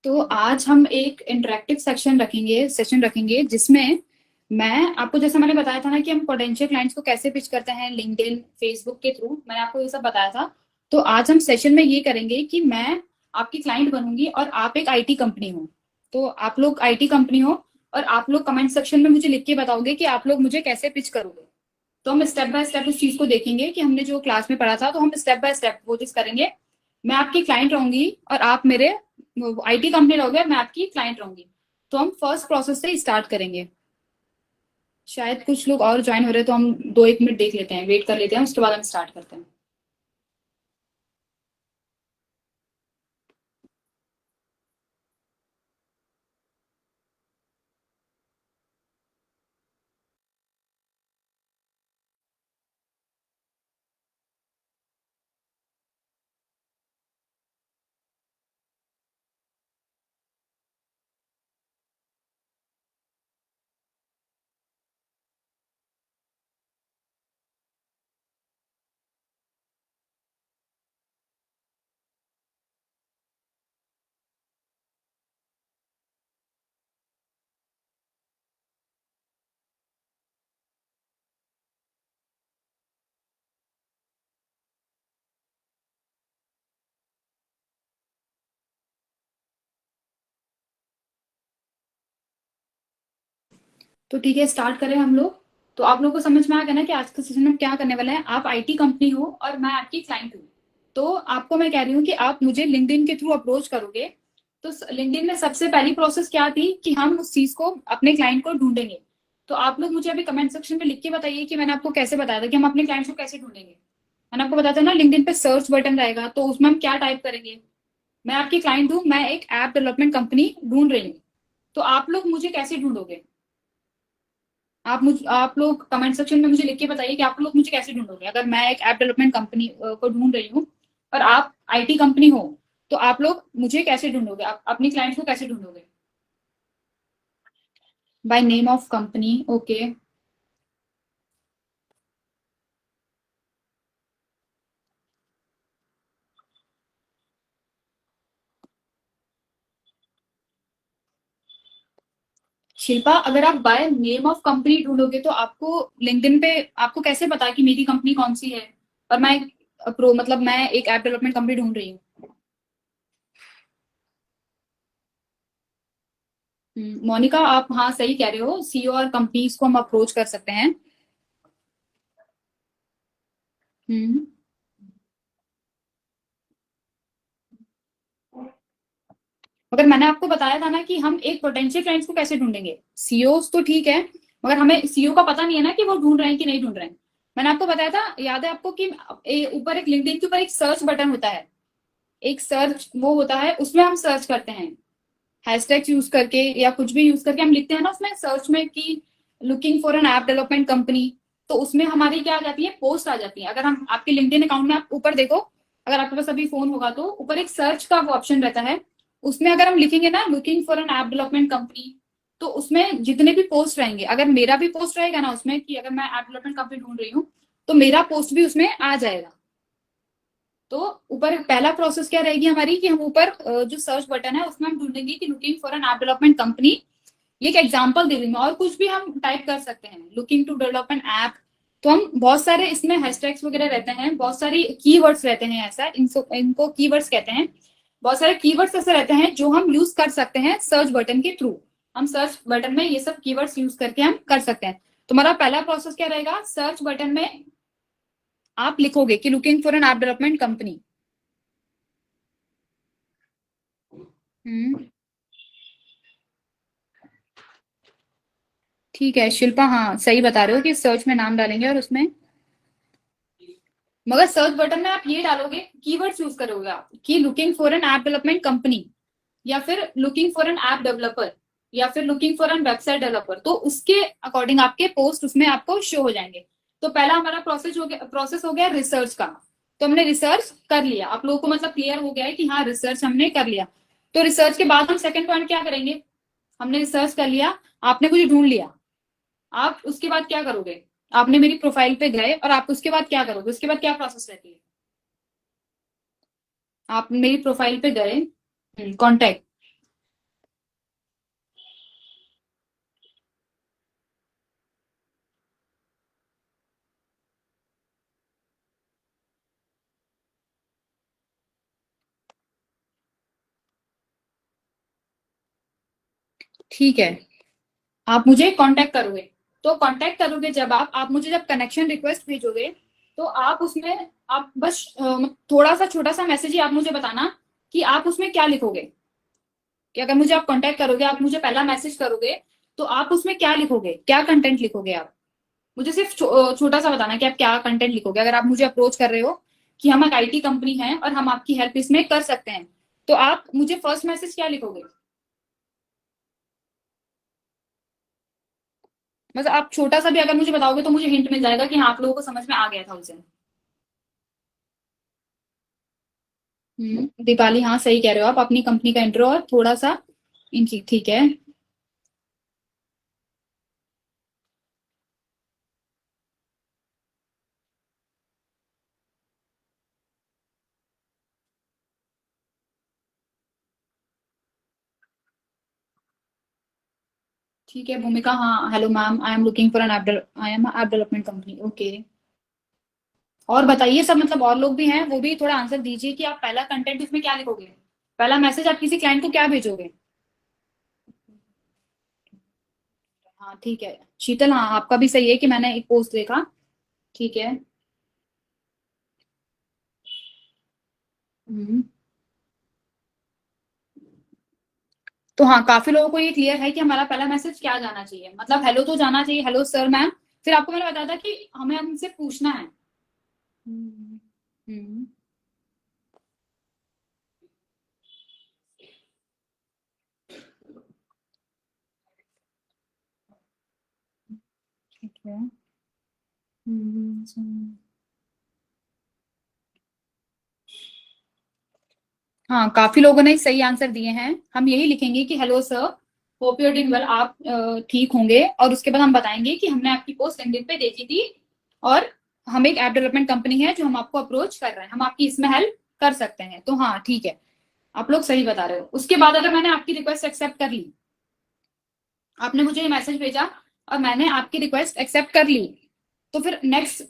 तो आज हम एक इंटरेक्टिव सेशन रखेंगे जिसमें मैं आपको, जैसा मैंने बताया था ना कि हम पोटेंशियल क्लाइंट्स को कैसे पिच करते हैं लिंक्डइन फेसबुक के थ्रू, मैंने आपको ये सब बताया था। तो आज हम सेशन में ये करेंगे कि मैं आपकी क्लाइंट बनूंगी और आप एक आईटी कंपनी हो। तो आप लोग आईटी कंपनी हो और आप लोग कमेंट सेक्शन में मुझे लिख के बताओगे कि आप लोग मुझे कैसे पिच करोगे। तो हम स्टेप बाय स्टेप उस चीज को देखेंगे कि हमने जो क्लास में पढ़ा था, तो हम स्टेप बाय स्टेप वो चीज करेंगे। मैं आपकी क्लाइंट रहूंगी और आप मेरे आईटी कंपनी रहोगे और मैं आपकी क्लाइंट रहूंगी। तो हम फर्स्ट प्रोसेस से स्टार्ट करेंगे। शायद कुछ लोग और ज्वाइन हो रहे हैं, तो हम 2-1 मिनट देख लेते हैं, वेट कर लेते हैं, उसके बाद हम स्टार्ट करते हैं। तो ठीक है, स्टार्ट करें हम लोग। तो आप लोगों को समझ में आ गया ना कि आज के सेशन में क्या करने वाला है। आप आईटी कंपनी हो और मैं आपकी क्लाइंट हूँ। तो आपको मैं कह रही हूँ कि आप मुझे लिंक्डइन के थ्रू अप्रोच करोगे। तो लिंक्डइन में सबसे पहली प्रोसेस क्या थी कि हम उस चीज को, अपने क्लाइंट को ढूंढेंगे। तो आप लोग मुझे अभी कमेंट सेक्शन में लिख के बताइए कि मैंने आपको कैसे बताया था कि हम अपने क्लाइंट्स को कैसे ढूंढेंगे। मैंने आपको बताया था ना, लिंक्डइन पे सर्च बटन रहेगा, तो उसमें हम क्या टाइप करेंगे। मैं आपकी क्लाइंट हूँ, मैं एक ऐप डेवलपमेंट कंपनी ढूंढ रही हूँ। तो आप लोग मुझे कैसे ढूंढोगे। आप लोग कमेंट सेक्शन में मुझे लिख के बताइए कि आप लोग मुझे कैसे ढूंढोगे। अगर मैं एक ऐप डेवलपमेंट कंपनी को ढूंढ रही हूँ और आप आईटी कंपनी हो, तो आप लोग मुझे कैसे ढूंढोगे, आप अपनी क्लाइंट्स को कैसे ढूंढोगे। By name of company, okay. Shilpa, अगर आप बाय नेम ऑफ कंपनी ढूंढोगे तो आपको लिंक्डइन पे आपको कैसे पता कि मेरी कंपनी कौन सी है। और मैं मतलब मैं एक ऐप डेवलपमेंट कंपनी ढूंढ रही हूँ। मोनिका, आप हाँ सही कह रहे हो, सीईओ और कंपनीज को हम अप्रोच कर सकते हैं। हम्म मगर मैंने आपको बताया था ना कि हम एक पोटेंशियल क्लाइंट्स को कैसे ढूंढेंगे। सीईओज तो ठीक है, मगर हमें सीईओ का पता नहीं है ना कि वो ढूंढ रहे हैं कि नहीं ढूंढ रहे हैं। मैंने आपको बताया था, याद है आपको कि ऊपर एक लिंक्डइन के ऊपर एक सर्च बटन होता है। एक सर्च वो होता है, उसमें हम सर्च करते हैं हैशटैग यूज करके या कुछ भी यूज करके। हम लिखते हैं ना उसमें सर्च में कि looking for an app development company. तो उसमें हमारी क्या आ जाती है, पोस्ट आ जाती है। अगर हम आपके लिंक्डइन अकाउंट में आप ऊपर देखो, अगर आपके पास अभी फोन होगा तो ऊपर एक सर्च का वो ऑप्शन रहता है। उसमें अगर हम लिखेंगे ना looking for an app development company, तो उसमें जितने भी पोस्ट रहेंगे, अगर मेरा भी पोस्ट रहेगा ना उसमें कि अगर मैं ऐप डेवलपमेंट कंपनी ढूंढ रही हूँ, तो मेरा पोस्ट भी उसमें आ जाएगा। तो ऊपर पहला प्रोसेस क्या रहेगी हमारी कि हम ऊपर जो सर्च बटन है उसमें हम ढूंढेंगे कि looking for an app development company. ये एक एग्जांपल दे रही हूँ, और कुछ भी हम टाइप कर सकते हैं, looking to develop an app. तो हम बहुत सारे इसमें हैशटैग्स वगैरह रहते हैं, बहुत सारी कीवर्ड्स रहते हैं, ऐसा इनको कीवर्ड्स कहते हैं। बहुत सारे कीवर्ड्स ऐसे रहते हैं जो हम यूज कर सकते हैं सर्च बटन के थ्रू। हम सर्च बटन में ये सब कीवर्ड्स यूज करके हम कर सकते हैं। तो हमारा पहला प्रोसेस क्या रहेगा, सर्च बटन में आप लिखोगे कि looking for an app development company. Hmm ठीक है शिल्पा, हाँ सही बता रहे हो कि सर्च में नाम डालेंगे और उसमें, मगर सर्च बटन में आप ये डालोगे, कीवर्ड्स यूज करोगे आप कि looking for an app development company, या फिर looking for an app developer, या फिर looking for an website developer. तो उसके अकॉर्डिंग आपके पोस्ट उसमें आपको शो हो जाएंगे। तो पहला हमारा प्रोसेस हो गया रिसर्च का। तो हमने रिसर्च कर लिया, आप लोगों को मतलब क्लियर हो गया है कि हाँ रिसर्च हमने कर लिया। तो रिसर्च के बाद हम सेकंड पॉइंट क्या करेंगे, हमने रिसर्च कर लिया, आपने मुझे ढूंढ लिया। आप उसके बाद क्या करोगे, आपने मेरी प्रोफाइल पे गए और आप उसके बाद क्या करोगे, उसके बाद क्या प्रोसेस रहती है। आप मेरी प्रोफाइल पे गए, कॉन्टेक्ट, ठीक है, आप मुझे कांटेक्ट करोगे। तो कांटेक्ट करोगे जब आप मुझे जब कनेक्शन रिक्वेस्ट भेजोगे, तो आप उसमें आप बस थोड़ा सा छोटा सा मैसेज ही आप मुझे बताना कि आप उसमें क्या लिखोगे। कि अगर मुझे आप कांटेक्ट करोगे, आप मुझे पहला मैसेज करोगे, तो आप उसमें क्या लिखोगे, क्या कंटेंट लिखोगे आप। मुझे सिर्फ छोटा सा बताना कि आप क्या कंटेंट लिखोगे। अगर आप मुझे अप्रोच कर रहे हो कि हम एक आईटी कंपनी है और हम आपकी हेल्प इसमें कर सकते हैं, तो आप मुझे फर्स्ट मैसेज क्या लिखोगे। मतलब आप छोटा सा भी अगर मुझे बताओगे तो मुझे हिंट मिल जाएगा कि हाँ आप लोगों को समझ में आ गया था उसे। दीपाली, हाँ सही कह रहे हो आप, अपनी कंपनी का इंट्रो और थोड़ा सा इनकी, ठीक है। ठीक है भूमिका, हाँ hello ma'am, I am looking for an app, I am app development company, okay. और बताइए सब, मतलब और लोग भी हैं, वो भी थोड़ा आंसर दीजिए कि आप पहला कंटेंट उसमें क्या लिखोगे। पहला मैसेज आप किसी क्लाइंट को क्या भेजोगे। हाँ ठीक है शीतल, हाँ आपका भी सही है कि मैंने एक पोस्ट देखा। ठीक है। हम्म। तो हाँ काफी लोगों को ये क्लियर है कि हमारा पहला मैसेज क्या जाना चाहिए, मतलब हेलो तो जाना चाहिए, हेलो सर मैम। फिर आपको मैंने बताया था कि हमें हमसे पूछना है। हम्म। हम्म, ठीक है। हाँ काफी लोगों ने सही आंसर दिए हैं। हम यही लिखेंगे कि hello sir, hope you doing well, आप ठीक होंगे। और उसके बाद हम बताएंगे कि हमने आपकी पोस्ट लिंक्डइन पे देखी थी, और हम एक ऐप डेवलपमेंट कंपनी है जो हम आपको अप्रोच कर रहे हैं, हम आपकी इसमें हेल्प कर सकते हैं। तो हाँ ठीक है, आप लोग सही बता रहे हो। उसके बाद अगर मैंने आपकी रिक्वेस्ट एक्सेप्ट कर ली, आपने मुझे ये मैसेज भेजा और मैंने आपकी रिक्वेस्ट एक्सेप्ट कर ली, तो फिर नेक्स्ट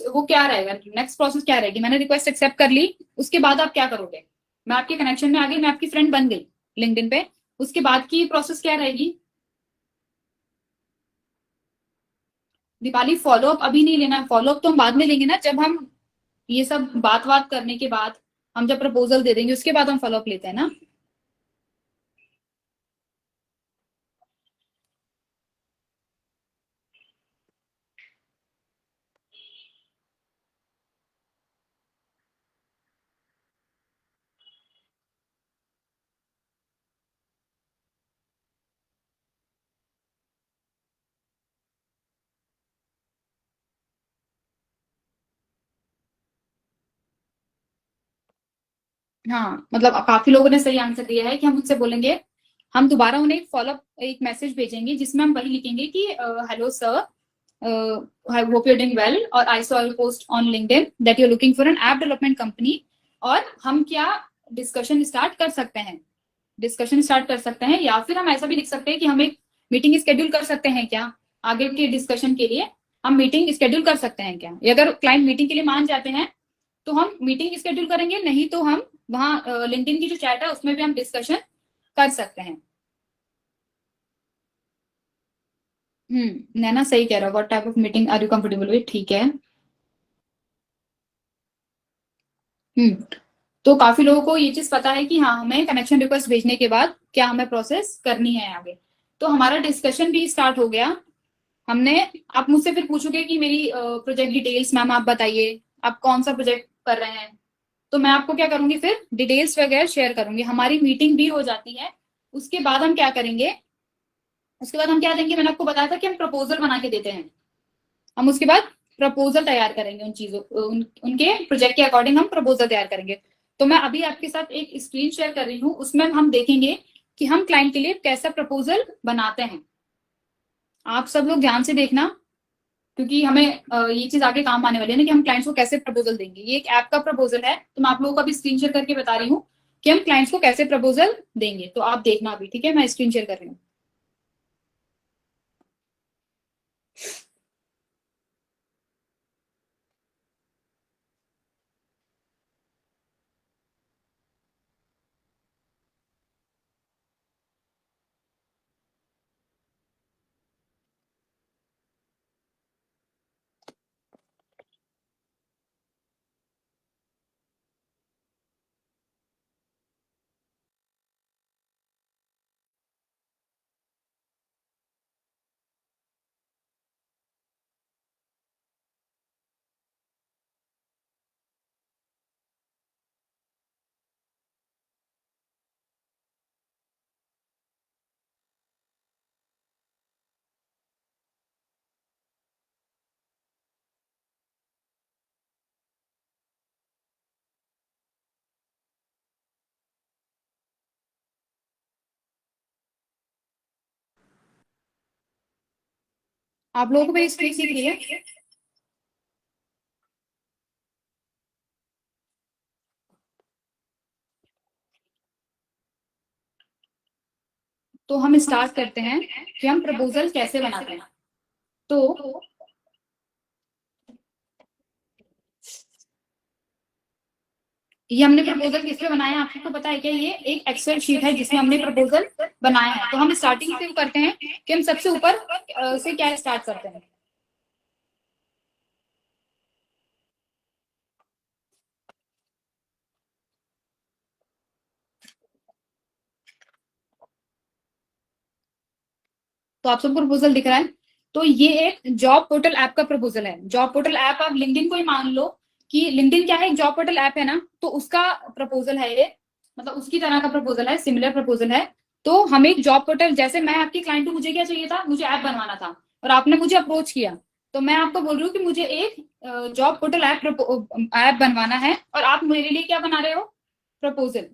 वो क्या रहेगा, नेक्स्ट प्रोसेस क्या रहेगी। मैंने रिक्वेस्ट एक्सेप्ट कर ली, उसके बाद आप क्या करोगे। मैं आपके कनेक्शन में आ गई, मैं आपकी फ्रेंड बन गई लिंक्डइन पे, उसके बाद की प्रोसेस क्या रहेगी। दीपाली फॉलो अप अभी नहीं लेना, फॉलो अप तो हम बाद में लेंगे ना, जब हम ये सब बात बात करने के बाद, हम जब प्रपोजल दे देंगे उसके बाद हम फॉलो अप लेते हैं ना। हाँ मतलब काफी लोगों ने सही आंसर दिया है कि हम उनसे बोलेंगे, हम दोबारा उन्हें एक फॉलो एक मैसेज भेजेंगे जिसमें हम वही लिखेंगे कि hello sir, I hope you doing well, और I saw your post on LinkedIn that you are looking for an app development company, और हम क्या डिस्कशन स्टार्ट कर सकते हैं, डिस्कशन स्टार्ट कर सकते हैं। या फिर हम ऐसा भी लिख सकते हैं कि हम एक मीटिंग स्केड्यूल कर सकते हैं क्या, आगे के डिस्कशन के लिए हम मीटिंग स्केड्यूल कर सकते हैं क्या। अगर क्लाइंट मीटिंग के लिए मान जाते हैं तो हम मीटिंग स्केड्यूल करेंगे, नहीं तो हम वहाँ लिंक्डइन की जो चैट है उसमें भी हम डिस्कशन कर सकते हैं। नैना सही कह रहा है, what type of meeting are you comfortable with, ठीक है। हम्म। तो काफी लोगों को ये चीज पता है कि हाँ हमें कनेक्शन रिक्वेस्ट भेजने के बाद क्या हमें प्रोसेस करनी है आगे। तो हमारा डिस्कशन भी स्टार्ट हो गया। हमने, आप मुझसे फिर पूछोगे कि मेरी प्रोजेक्ट डिटेल्स मैम आप बताइए, आप कौन सा प्रोजेक्ट कर रहे हैं। तो मैं आपको क्या करूंगी, फिर डिटेल्स वगैरह शेयर करूंगी, हमारी मीटिंग भी हो जाती है। उसके बाद हम क्या करेंगे, उसके बाद हम क्या देंगे, मैंने आपको बताया था कि हम प्रपोजल बना के देते हैं। हम उसके बाद प्रपोजल तैयार करेंगे, उन चीजों उनके प्रोजेक्ट के अकॉर्डिंग हम प्रपोजल तैयार करेंगे। तो मैं अभी आपके साथ एक स्क्रीन शेयर कर रही हूँ, उसमें हम देखेंगे कि हम क्लाइंट के लिए कैसा प्रपोजल बनाते हैं। आप सब लोग ध्यान से देखना, क्योंकि हमें ये चीज आगे काम आने वाली है ना, कि हम क्लाइंट्स को कैसे प्रपोजल देंगे। ये एक ऐप का प्रपोजल है, तो मैं आप लोगों को अभी स्क्रीन शेयर करके बता रही हूँ कि हम क्लाइंट्स को कैसे प्रपोजल देंगे। तो आप देखना अभी, ठीक है, मैं स्क्रीन शेयर कर रही हूँ। आप लोगों को मेरी स्क्रीन दिख रही है? तो हम स्टार्ट करते हैं कि हम प्रपोजल कैसे बनाते हैं। तो ये हमने प्रपोजल किस पे बनाया है आपको तो पता है क्या? ये एक एक्सेल शीट है जिसमें हमने प्रपोजल बनाया है। तो हम स्टार्टिंग से करते हैं कि हम सबसे ऊपर से क्या स्टार्ट करते हैं। तो आप सबको प्रपोजल दिख रहा है। तो ये एक जॉब पोर्टल ऐप का प्रपोजल है। जॉब पोर्टल ऐप आप लिंक्डइन को ही मान लो कि लिंक्डइन क्या है, एक जॉब पोर्टल ऐप है ना, तो उसका प्रपोजल है ये, मतलब उसकी तरह का प्रपोजल है, सिमिलर प्रपोजल है। तो हम एक जॉब पोर्टल, जैसे मैं आपकी क्लाइंट हूँ, मुझे क्या चाहिए था, मुझे ऐप बनवाना था और आपने मुझे अप्रोच किया, तो मैं आपको बोल रही हूँ कि मुझे एक जॉब पोर्टल ऐप बनवाना है और आप मेरे लिए क्या बना रहे हो, प्रपोजल।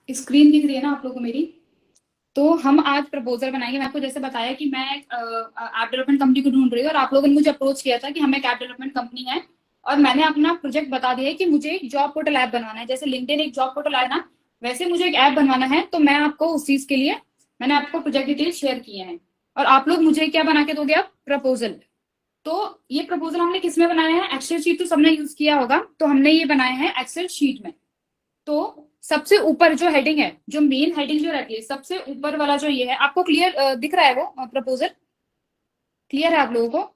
स्क्रीन दिख रही है ना आप लोगों को मेरी? तो हम आज प्रपोजल बनाएंगे। मैं आपको जैसे बताया कि मैं ऐप डेवलपमेंट कंपनी को ढूंढ रही हूँ और आप लोगों ने मुझे अप्रोच किया था कि हम एक ऐप डेवलपमेंट कंपनी है और मैंने अपना प्रोजेक्ट बता दिया है कि मुझे एक जॉब पोर्टल ऐप बनवाना है। जैसे लिंक्डइन एक जॉब पोर्टल है ना, वैसे मुझे एक ऐप बनवाना है। तो मैं आपको उस चीज के लिए मैंने आपको प्रोजेक्ट डिटेल शेयर किए हैं और आप लोग मुझे क्या बना के दोगे, आप प्रपोजल। तो ये प्रपोजल हमने किस में बनाया है? एक्सेल शीट तो सबने यूज किया होगा, तो हमने ये बनाया है एक्सेल शीट में। तो सबसे ऊपर जो हेडिंग है, जो मेन हेडिंग जो रहती है, सबसे ऊपर वाला जो ये है, आपको क्लियर दिख रहा है वो प्रपोजल? क्लियर है आप लोगों को?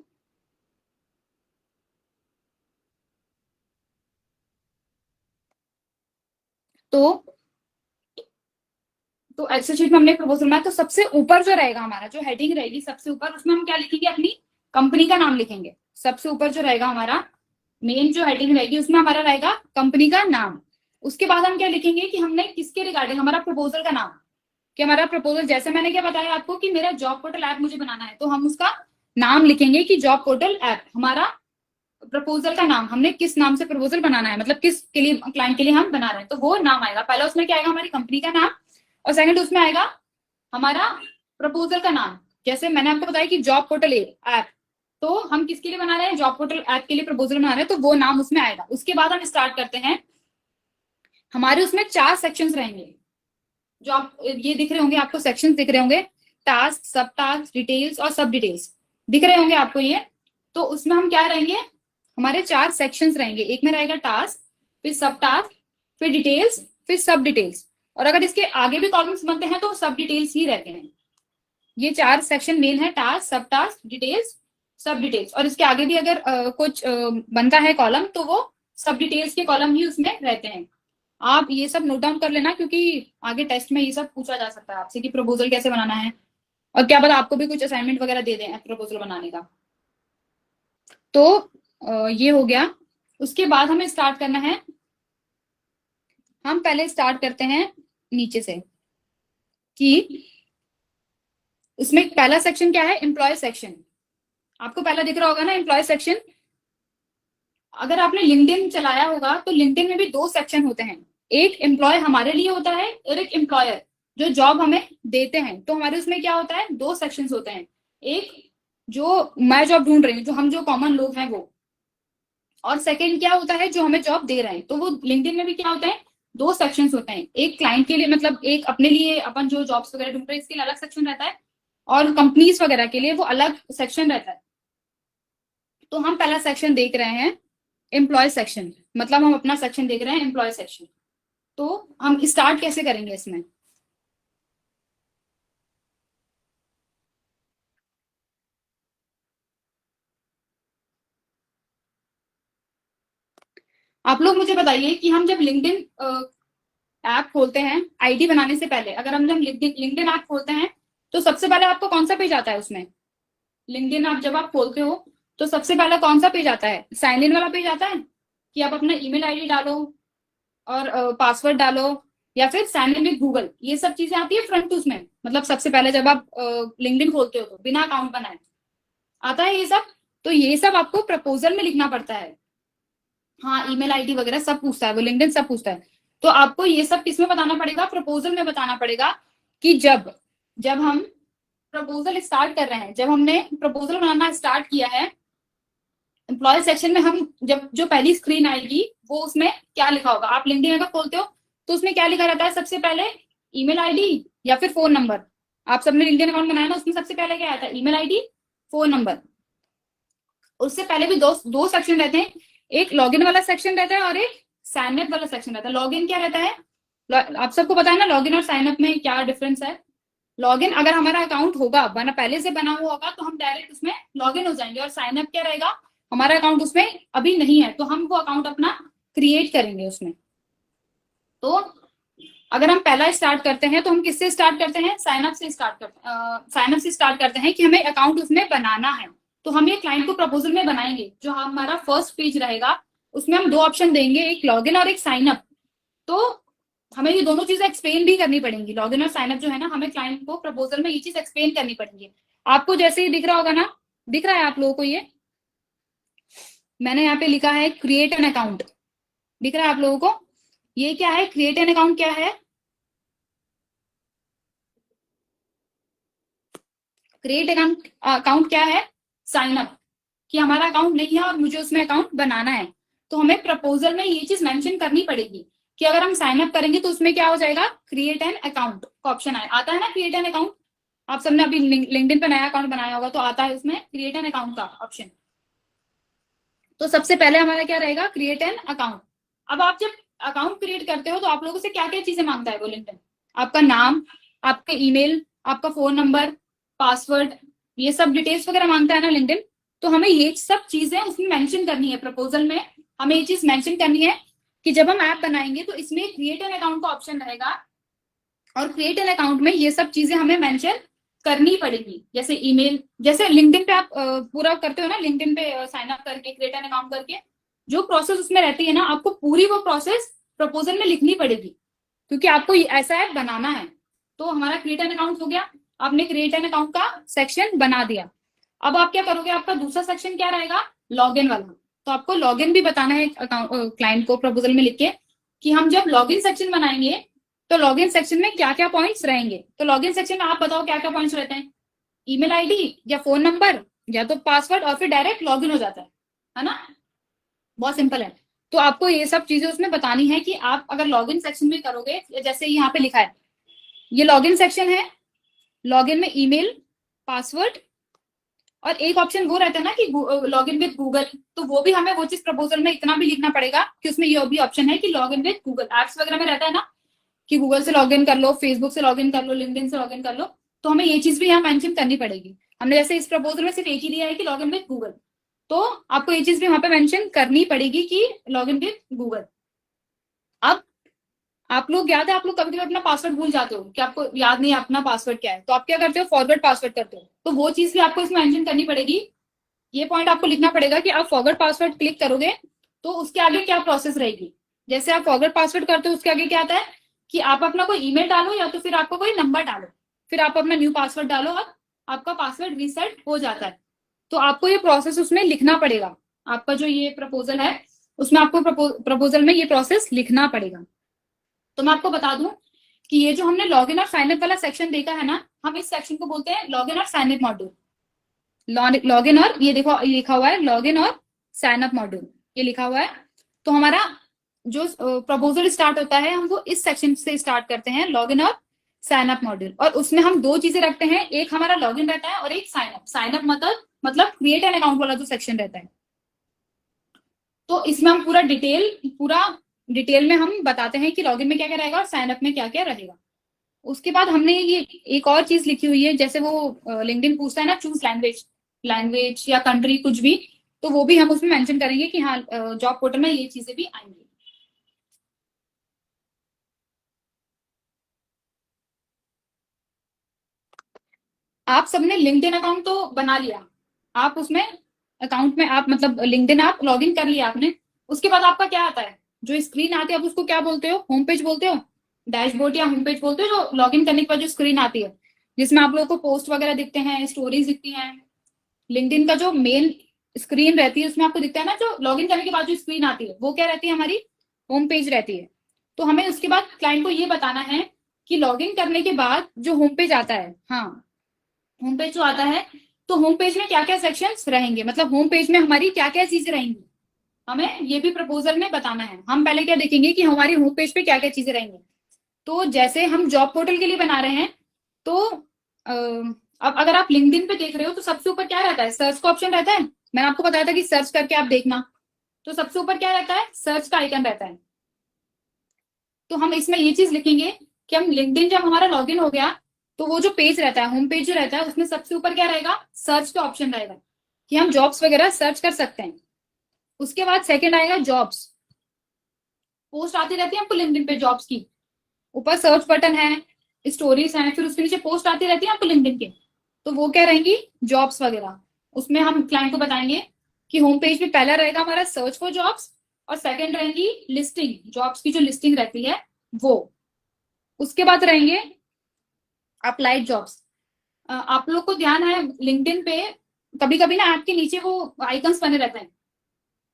तो एक्सेल शीट में हमने प्रपोजल बनाया। तो सबसे ऊपर जो रहेगा हमारा, जो हेडिंग रहेगी सबसे ऊपर, उसमें हम क्या लिखेंगे, अपनी कंपनी का नाम लिखेंगे। सबसे ऊपर जो रहेगा हमारा मेन जो हेडिंग रहेगी, उसमें हमारा रहेगा कंपनी का नाम। उसके बाद हम क्या लिखेंगे कि हमने किसके रिगार्डिंग, हमारा प्रपोजल का नाम, कि हमारा प्रपोजल, जैसे मैंने क्या बताया आपको कि मेरा जॉब पोर्टल ऐप मुझे बनाना है, तो हम उसका नाम लिखेंगे कि जॉब पोर्टल ऐप। हमारा प्रपोजल का नाम, हमने किस नाम से प्रपोजल बनाना है, मतलब किस के लिए, क्लाइंट के लिए हम बना रहे हैं, तो वो नाम आएगा। पहला उसमें क्या आएगा, हमारी कंपनी का नाम, और सेकंड उसमें आएगा हमारा प्रपोजल का नाम। जैसे मैंने आपको बताया कि जॉब पोर्टल ऐप, तो हम किसके लिए बना रहे हैं, जॉब पोर्टल ऐप के लिए प्रपोजल बना रहे हैं, तो वो नाम उसमें आएगा। उसके बाद हम स्टार्ट करते हैं। हमारे उसमें 4 सेक्शंस रहेंगे, जो आप ये दिख रहे होंगे आपको, सेक्शंस दिख रहे होंगे, टास्क, सब टास्क, डिटेल्स और सब डिटेल्स दिख रहे होंगे आपको ये। तो उसमें हम क्या रहेंगे, हमारे 4 सेक्शंस रहेंगे। एक में रहेगा टास्क, फिर सब टास्क, फिर डिटेल्स, फिर सब डिटेल्स। और अगर इसके आगे भी कॉलम्स बनते हैं तो सब डिटेल्स ही रहते हैं। ये 4 सेक्शन मेन है, टास्क, सब टास्क, डिटेल्स, सब डिटेल्स। और इसके आगे भी अगर कुछ बनता है कॉलम, तो वो सब डिटेल्स के कॉलम ही उसमें रहते हैं। आप ये सब नोट डाउन कर लेना, क्योंकि आगे टेस्ट में ये सब पूछा जा सकता है आपसे कि प्रपोजल कैसे बनाना है, और क्या पता आपको भी कुछ असाइनमेंट वगैरह दे दें प्रपोजल बनाने का। तो ये हो गया। उसके बाद हमें स्टार्ट करना है। हम पहले स्टार्ट करते हैं नीचे से, कि उसमें पहला सेक्शन क्या है, एम्प्लॉय सेक्शन। आपको पहला दिख रहा होगा ना, एम्प्लॉय सेक्शन। अगर आपने लिंक्डइन चलाया होगा तो लिंक्डइन में भी 2 सेक्शन होते हैं, एक एम्प्लॉय हमारे लिए होता है और एक एम्प्लॉयर। जो जॉब हमें देते हैं, तो हमारे उसमें क्या होता है, दो सेक्शंस होते हैं। एक जो मैं जॉब ढूंढ रही हूँ, जो हम जो कॉमन लोग हैं वो, और सेकंड क्या होता है, जो हमें जॉब दे रहे हैं। तो वो लिंक्डइन में भी क्या होता है, दो सेक्शंस होते हैं। एक क्लाइंट के लिए, मतलब एक अपने लिए, अपन जो जॉब्स वगैरह ढूंढ रहे हैं इसके लिए अलग सेक्शन रहता है, और कंपनीज वगैरह के लिए वो अलग सेक्शन रहता है। तो हम पहला सेक्शन देख रहे हैं एम्प्लॉय सेक्शन, मतलब हम अपना सेक्शन देख रहे हैं एम्प्लॉय सेक्शन। तो हम स्टार्ट कैसे करेंगे इसमें? आप लोग मुझे बताइए कि हम जब लिंक्डइन ऐप खोलते हैं, आईडी बनाने से पहले, अगर हम जब लिंक्डइन ऐप खोलते हैं, तो सबसे पहले आपको कौन सा पेज आता है उसमें? लिंक्डइन ऐप जब आप खोलते हो तो सबसे पहला कौन सा पेज आता है? साइन इन वाला पेज आता है, कि आप अपना ईमेल आईडी डालो और पासवर्ड डालो, या फिर साइन इन विद गूगल, ये सब चीजें आती है फ्रंट उसमें। मतलब सबसे पहले जब आप लिंक्डइन खोलते हो तो बिना अकाउंट बनाए आता है ये सब। तो ये सब आपको प्रपोजल में लिखना पड़ता है। हाँ, ईमेल आईडी वगैरह सब पूछता है वो, लिंक्डइन सब पूछता है। तो आपको ये सब किसमें बताना पड़ेगा? प्रपोजल में बताना पड़ेगा। कि जब जब हम प्रपोजल स्टार्ट कर रहे हैं, जब हमने प्रपोजल बनाना स्टार्ट किया है, एम्प्लॉय सेक्शन में हम जब जो पहली स्क्रीन आएगी वो, उसमें क्या लिखा होगा? आप लिंक्डइन अगर खोलते हो तो उसमें क्या लिखा रहता है सबसे पहले? ईमेल आईडी या फिर फोन नंबर। आप सबने लिंक्डइन अकाउंट बनाया ना, उसमें सबसे पहले क्या आता है? Email ID, phone number. उससे पहले भी दो दो सेक्शन रहते हैं, एक लॉगिन वाला सेक्शन रहता है और एक साइन अप वाला सेक्शन रहता है। लॉगिन क्या रहता है? आप सबको पता है ना लॉगिन और साइन अप में क्या डिफरेंस है? लॉगिन, अगर हमारा अकाउंट होगा बना, पहले से बना हुआ होगा, तो हम डायरेक्ट उसमें लॉगिन हो जाएंगे। और साइन अप क्या रहेगा? हमारा अकाउंट उसमें अभी नहीं है, तो हम वो अकाउंट अपना क्रिएट करेंगे उसमें। तो अगर हम पहला स्टार्ट करते हैं तो हम किससे स्टार्ट करते हैं? साइन अप से स्टार्ट करते हैं। साइन अप से स्टार्ट करते हैं कि हमें अकाउंट उसमें बनाना है। तो हम ये क्लाइंट को प्रपोजल में बनाएंगे, जो हमारा फर्स्ट पेज रहेगा उसमें हम दो ऑप्शन देंगे, एक लॉगिन और एक साइन अप। तो हमें ये दोनों चीजें एक्सप्लेन भी करनी पड़ेंगी। लॉगिन और साइन अप जो है ना, हमें क्लाइंट को प्रपोजल में ये चीज एक्सप्लेन करनी पड़ेगी। आपको जैसे ही दिख रहा होगा ना, दिख रहा है आप लोगों को ये? मैंने यहाँ पे लिखा है क्रिएट एन अकाउंट, दिख रहा है आप लोगों को? ये क्या है? क्रिएट एन अकाउंट क्या है? क्रिएट अकाउंट अकाउंट क्या है? साइन अप, कि हमारा अकाउंट नहीं है और मुझे उसमें अकाउंट बनाना है। तो हमें प्रपोजल में ये चीज मेंशन करनी पड़ेगी कि अगर हम साइन अप करेंगे तो उसमें क्या हो जाएगा? क्रिएट एन अकाउंट का ऑप्शन आता है ना, क्रिएट एन अकाउंट। आप सबने अभी लिंक्डइन पे नया अकाउंट बनाया होगा तो आता है उसमें क्रिएट एन अकाउंट का ऑप्शन। तो सबसे पहले हमारा क्या रहेगा? Create an account. अब आप जब अकाउंट क्रिएट करते हो तो आप लोगों से क्या क्या चीजें मांगता है वो लिंक्डइन? आपका नाम, आपका ईमेल, आपका फोन नंबर, पासवर्ड, ये सब डिटेल्स वगैरह मांगता है ना लिंक्डइन। तो हमें ये सब चीजें उसमें मेंशन करनी है प्रपोजल में। हमें ये चीज मेंशन करनी है कि जब हम ऐप बनाएंगे तो इसमें क्रिएट एन अकाउंट का ऑप्शन रहेगा, और क्रिएट एन अकाउंट में ये सब चीजें हमें मेंशन करनी पड़ेगी। जैसे ईमेल, जैसे लिंक्डइन पे आप पूरा करते हो ना, लिंक्डइन पे साइन अप करके क्रिएट एन अकाउंट करके जो प्रोसेस उसमें रहती है ना, आपको पूरी वो प्रोसेस प्रपोजल में लिखनी पड़ेगी, क्योंकि आपको ऐसा ऐप बनाना है। तो हमारा क्रिएट एन अकाउंट हो गया, आपने क्रिएट एन अकाउंट का सेक्शन बना दिया। अब आप क्या करोगे? आपका दूसरा सेक्शन क्या रहेगा? लॉगिन वाला। तो आपको लॉगिन भी बताना है क्लाइंट को प्रपोजल में लिख के, कि हम जब लॉगिन सेक्शन बनाएंगे तो लॉगिन सेक्शन में क्या क्या पॉइंट्स रहेंगे। तो लॉगिन सेक्शन में आप बताओ क्या क्या पॉइंट्स रहते हैं? ईमेल आईडी या फोन नंबर या तो पासवर्ड, और फिर डायरेक्ट लॉगिन हो जाता है ना? बहुत सिंपल है। तो आपको ये सब चीजें उसमें बतानी है कि आप अगर लॉगिन सेक्शन में करोगे, जैसे यहाँ पे लिखा है ये लॉगिन सेक्शन है। लॉगिन में ईमेल, पासवर्ड, और एक ऑप्शन वो रहता है ना कि लॉगिन विद गूगल। तो वो भी हमें वो चीज प्रपोजल में इतना भी लिखना पड़ेगा कि उसमें ये भी ऑप्शन है कि लॉगिन विद गूगल। एप्स वगैरह में रहता है ना कि गूगल से लॉगिन कर लो, फेसबुक से लॉगिन कर लो, लिंक्डइन से लॉगिन कर लो। तो हमें ये चीज भी यहाँ मेंशन करनी पड़ेगी। हमने जैसे इस प्रपोजल में सिर्फ एक ही दिया है कि लॉगिन विद गूगल, तो आपको ये चीज भी वहां पे मेंशन करनी पड़ेगी कि लॉगिन विद गूगल। अब आप लोग, याद है आप लोग कभी कभी अपना पासवर्ड भूल जाते हो कि आपको याद नहीं है अपना पासवर्ड क्या है, तो आप क्या करते हो? फॉरवर्ड पासवर्ड करते हो। तो वो चीज भी आपको इसमें मेंशन करनी पड़ेगी। ये पॉइंट आपको लिखना पड़ेगा कि आप फॉरवर्ड पासवर्ड क्लिक करोगे तो उसके आगे क्या प्रोसेस रहेगी। जैसे आप फॉरवर्ड पासवर्ड करते हो उसके आगे क्या आता है कि आप अपना कोई ईमेल डालो या तो फिर आपका कोई नंबर डालो, फिर आप अपना न्यू पासवर्ड डालो और आपका पासवर्ड रीसेट हो जाता है। तो आपको ये प्रोसेस उसमें लिखना पड़ेगा। आपका जो ये प्रपोजल है उसमें आपको प्रपोजल में ये प्रोसेस लिखना पड़ेगा। तो मैं आपको बता दूं कि ये जो हमने लॉगिन और साइन अप वाला सेक्शन देखा है ना, हम इस सेक्शन को बोलते हैं लॉगिन और साइन अप मॉड्यूल। लॉगिन और ये देखो ये लिखा हुआ है लॉगिन और साइन अप मॉड्यूल, ये लिखा हुआ है। तो हमारा जो प्रपोजल स्टार्ट होता है हम वो इस सेक्शन से स्टार्ट करते हैं, लॉगिन और साइन अप मॉड्यूल। और उसमें हम दो चीजें रखते हैं, एक हमारा लॉगिन रहता है और एक साइन अप। साइन अप मतलब क्रिएट एन अकाउंट वाला जो सेक्शन रहता है। तो इसमें हम पूरा डिटेल में हम बताते हैं कि लॉगिन में क्या क्या रहेगा और साइन अप में क्या क्या रहेगा। उसके बाद हमने ये एक और चीज लिखी हुई है, जैसे वो लिंक्डइन पूछता है ना चूज लैंग्वेज, लैंग्वेज या कंट्री कुछ भी, तो वो भी हम उसमें मेंशन करेंगे कि हाँ जॉब पोर्टल में ये चीजें भी आएंगी। आप सबने लिंक्डइन अकाउंट तो बना लिया, आप उसमें अकाउंट में आप मतलब लिंक्डइन आप लॉग इन कर लिया आपने। उसके बाद आपका क्या आता है, जो स्क्रीन आती है आप उसको क्या बोलते हो, होम पेज बोलते हो, डैशबोर्ड या होम पेज बोलते हो, जो लॉग इन करने के बाद जो स्क्रीन आती है जिसमें आप लोगों को पोस्ट वगैरह दिखते हैं, स्टोरीज दिखती हैं। लिंक्डइन का जो मेन स्क्रीन रहती है उसमें आपको दिखता है ना, जो लॉगिन करने के बाद जो स्क्रीन आती है वो क्या रहती है, हमारी होम पेज रहती है। तो हमें उसके बाद क्लाइंट को ये बताना है कि लॉगिन करने के बाद जो होम पेज आता है, हाँ होम पेज जो आता है, तो होम पेज में क्या क्या सेक्शंस रहेंगे, मतलब होम पेज में हमारी क्या क्या चीजें रहेंगी, हमें ये भी प्रपोजल में बताना है। हम पहले क्या देखेंगे कि हमारी होम पेज पे क्या क्या चीजें रहेंगी। तो जैसे हम जॉब पोर्टल के लिए बना रहे हैं, तो अब अगर आप लिंक्डइन पे देख रहे हो तो सबसे ऊपर क्या रहता है, सर्च का ऑप्शन रहता है। मैंने आपको बताया था कि सर्च करके आप देखना, तो सबसे ऊपर क्या रहता है, सर्च का आइकन रहता है। तो हम इसमें ये चीज लिखेंगे कि हम लिंक्डइन जब हमारा लॉगिन हो गया, तो वो जो पेज रहता है, होम पेज जो रहता है, उसमें सबसे ऊपर क्या रहेगा, सर्च का ऑप्शन रहेगा कि हम जॉब्स वगैरह सर्च कर सकते हैं। उसके बाद सेकंड आएगा जॉब्स, पोस्ट आती रहती है हमको लिंक्डइन पे जॉब्स की, ऊपर सर्च बटन है, स्टोरीज हैं, फिर उसके नीचे पोस्ट आती रहती है आपको लिंक्डइन के, तो वो क्या रहेंगी, जॉब्स वगैरह। उसमें हम क्लाइंट को बताएंगे कि होम पेज में पहला रहेगा हमारा सर्च फॉर जॉब्स, और सेकंड रहेंगी लिस्टिंग, जॉब्स की जो लिस्टिंग रहती है वो। उसके बाद रहेंगे अप्लाइड जॉब्स। आप लोग को ध्यान है लिंक्डइन पे कभी कभी ना ऐप के नीचे वो आइकन्स बने रहते हैं,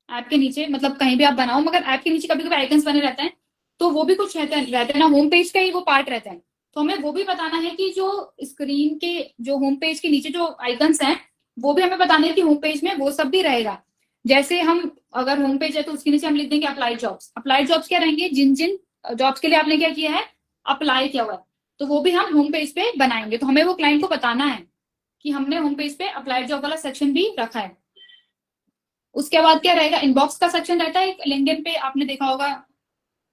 ऐप के नीचे मतलब कहीं भी आप बनाओ मगर ऐप के नीचे कभी कभी आइकन्स बने रहते हैं, तो वो भी कुछ रहते हैं ना, होम पेज का ही वो पार्ट रहता है। तो हमें वो भी बताना है कि जो स्क्रीन के जो होम पेज के नीचे जो आइकन्स हैं वो भी हमें बताना है कि होम पेज में वो सब भी रहेगा। जैसे हम अगर होम पेज है तो उसके नीचे हम लिख देंगे अप्लाइड जॉब्स। अप्लाइड जॉब्स क्या रहेंगे, जिन जिन जॉब्स के लिए आपने क्या किया है, अप्लाई किया हुआ है, तो वो भी हम होम पेज पे बनाएंगे। तो हमें वो क्लाइंट को बताना है कि हमने होम पेज पे अप्लाइड जॉब वाला सेक्शन भी रखा है। उसके बाद क्या रहेगा, इनबॉक्स का सेक्शन रहता है एक लिंक्डइन पे, आपने देखा होगा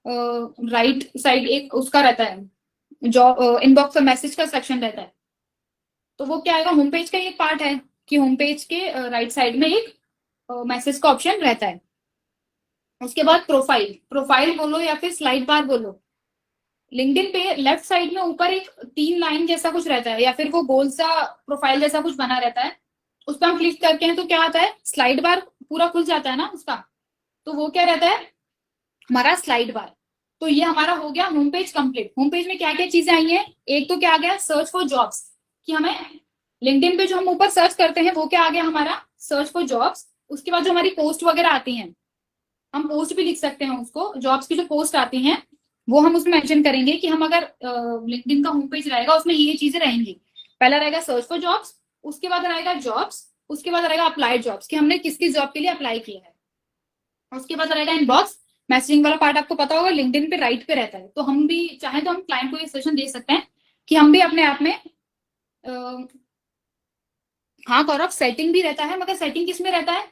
राइट साइड एक उसका रहता है जो इनबॉक्स और मैसेज का सेक्शन रहता है। तो वो क्या आएगा, होम पेज का एक पार्ट है कि होम पेज के राइट साइड में एक मैसेज का ऑप्शन रहता है। उसके बाद प्रोफाइल, प्रोफाइल बोलो या फिर स्लाइड बार बोलो, लिंक्डइन पे लेफ्ट साइड में ऊपर एक 3 लाइन जैसा कुछ रहता है या फिर वो गोल सा प्रोफाइल जैसा कुछ बना रहता है। उस पर हम क्लिक करके हैं तो क्या आता है, स्लाइड बार पूरा खुल जाता है ना उसका, तो वो क्या रहता है, हमारा स्लाइड बार। तो ये हमारा हो गया home page complete. Home page में क्या क्या चीजें आई हैं, एक तो क्या आ गया, सर्च फॉर जॉब्स, कि हमें लिंक्डइन पे जो हम ऊपर सर्च करते हैं वो क्या आ गया हमारा, सर्च फॉर जॉब्स। उसके बाद जो हमारी पोस्ट वगैरह आती हैं, हम पोस्ट भी लिख सकते हैं उसको, जॉब्स की जो पोस्ट आती हैं वो हम उसमें मेंशन करेंगे कि हम अगर लिंक्डइन का होम पेज रहेगा उसमें ये चीजें रहेंगी। पहला रहेगा सर्च फॉर जॉब्स, उसके बाद रहेगा जॉब्स, उसके बाद रहेगा अप्लाइड जॉब्स कि हमने किस किस जॉब के लिए अप्लाई किया है। उसके बाद रहेगा इनबॉक्स, मैसेजिंग वाला पार्ट आपको पता होगा लिंक्डइन पे राइट पे रहता है। तो हम भी चाहे तो हम क्लाइंट को ये सजेशन दे सकते हैं कि हम भी अपने ऐप में हाँ गौरव सेटिंग भी रहता है, मगर सेटिंग किस में रहता है,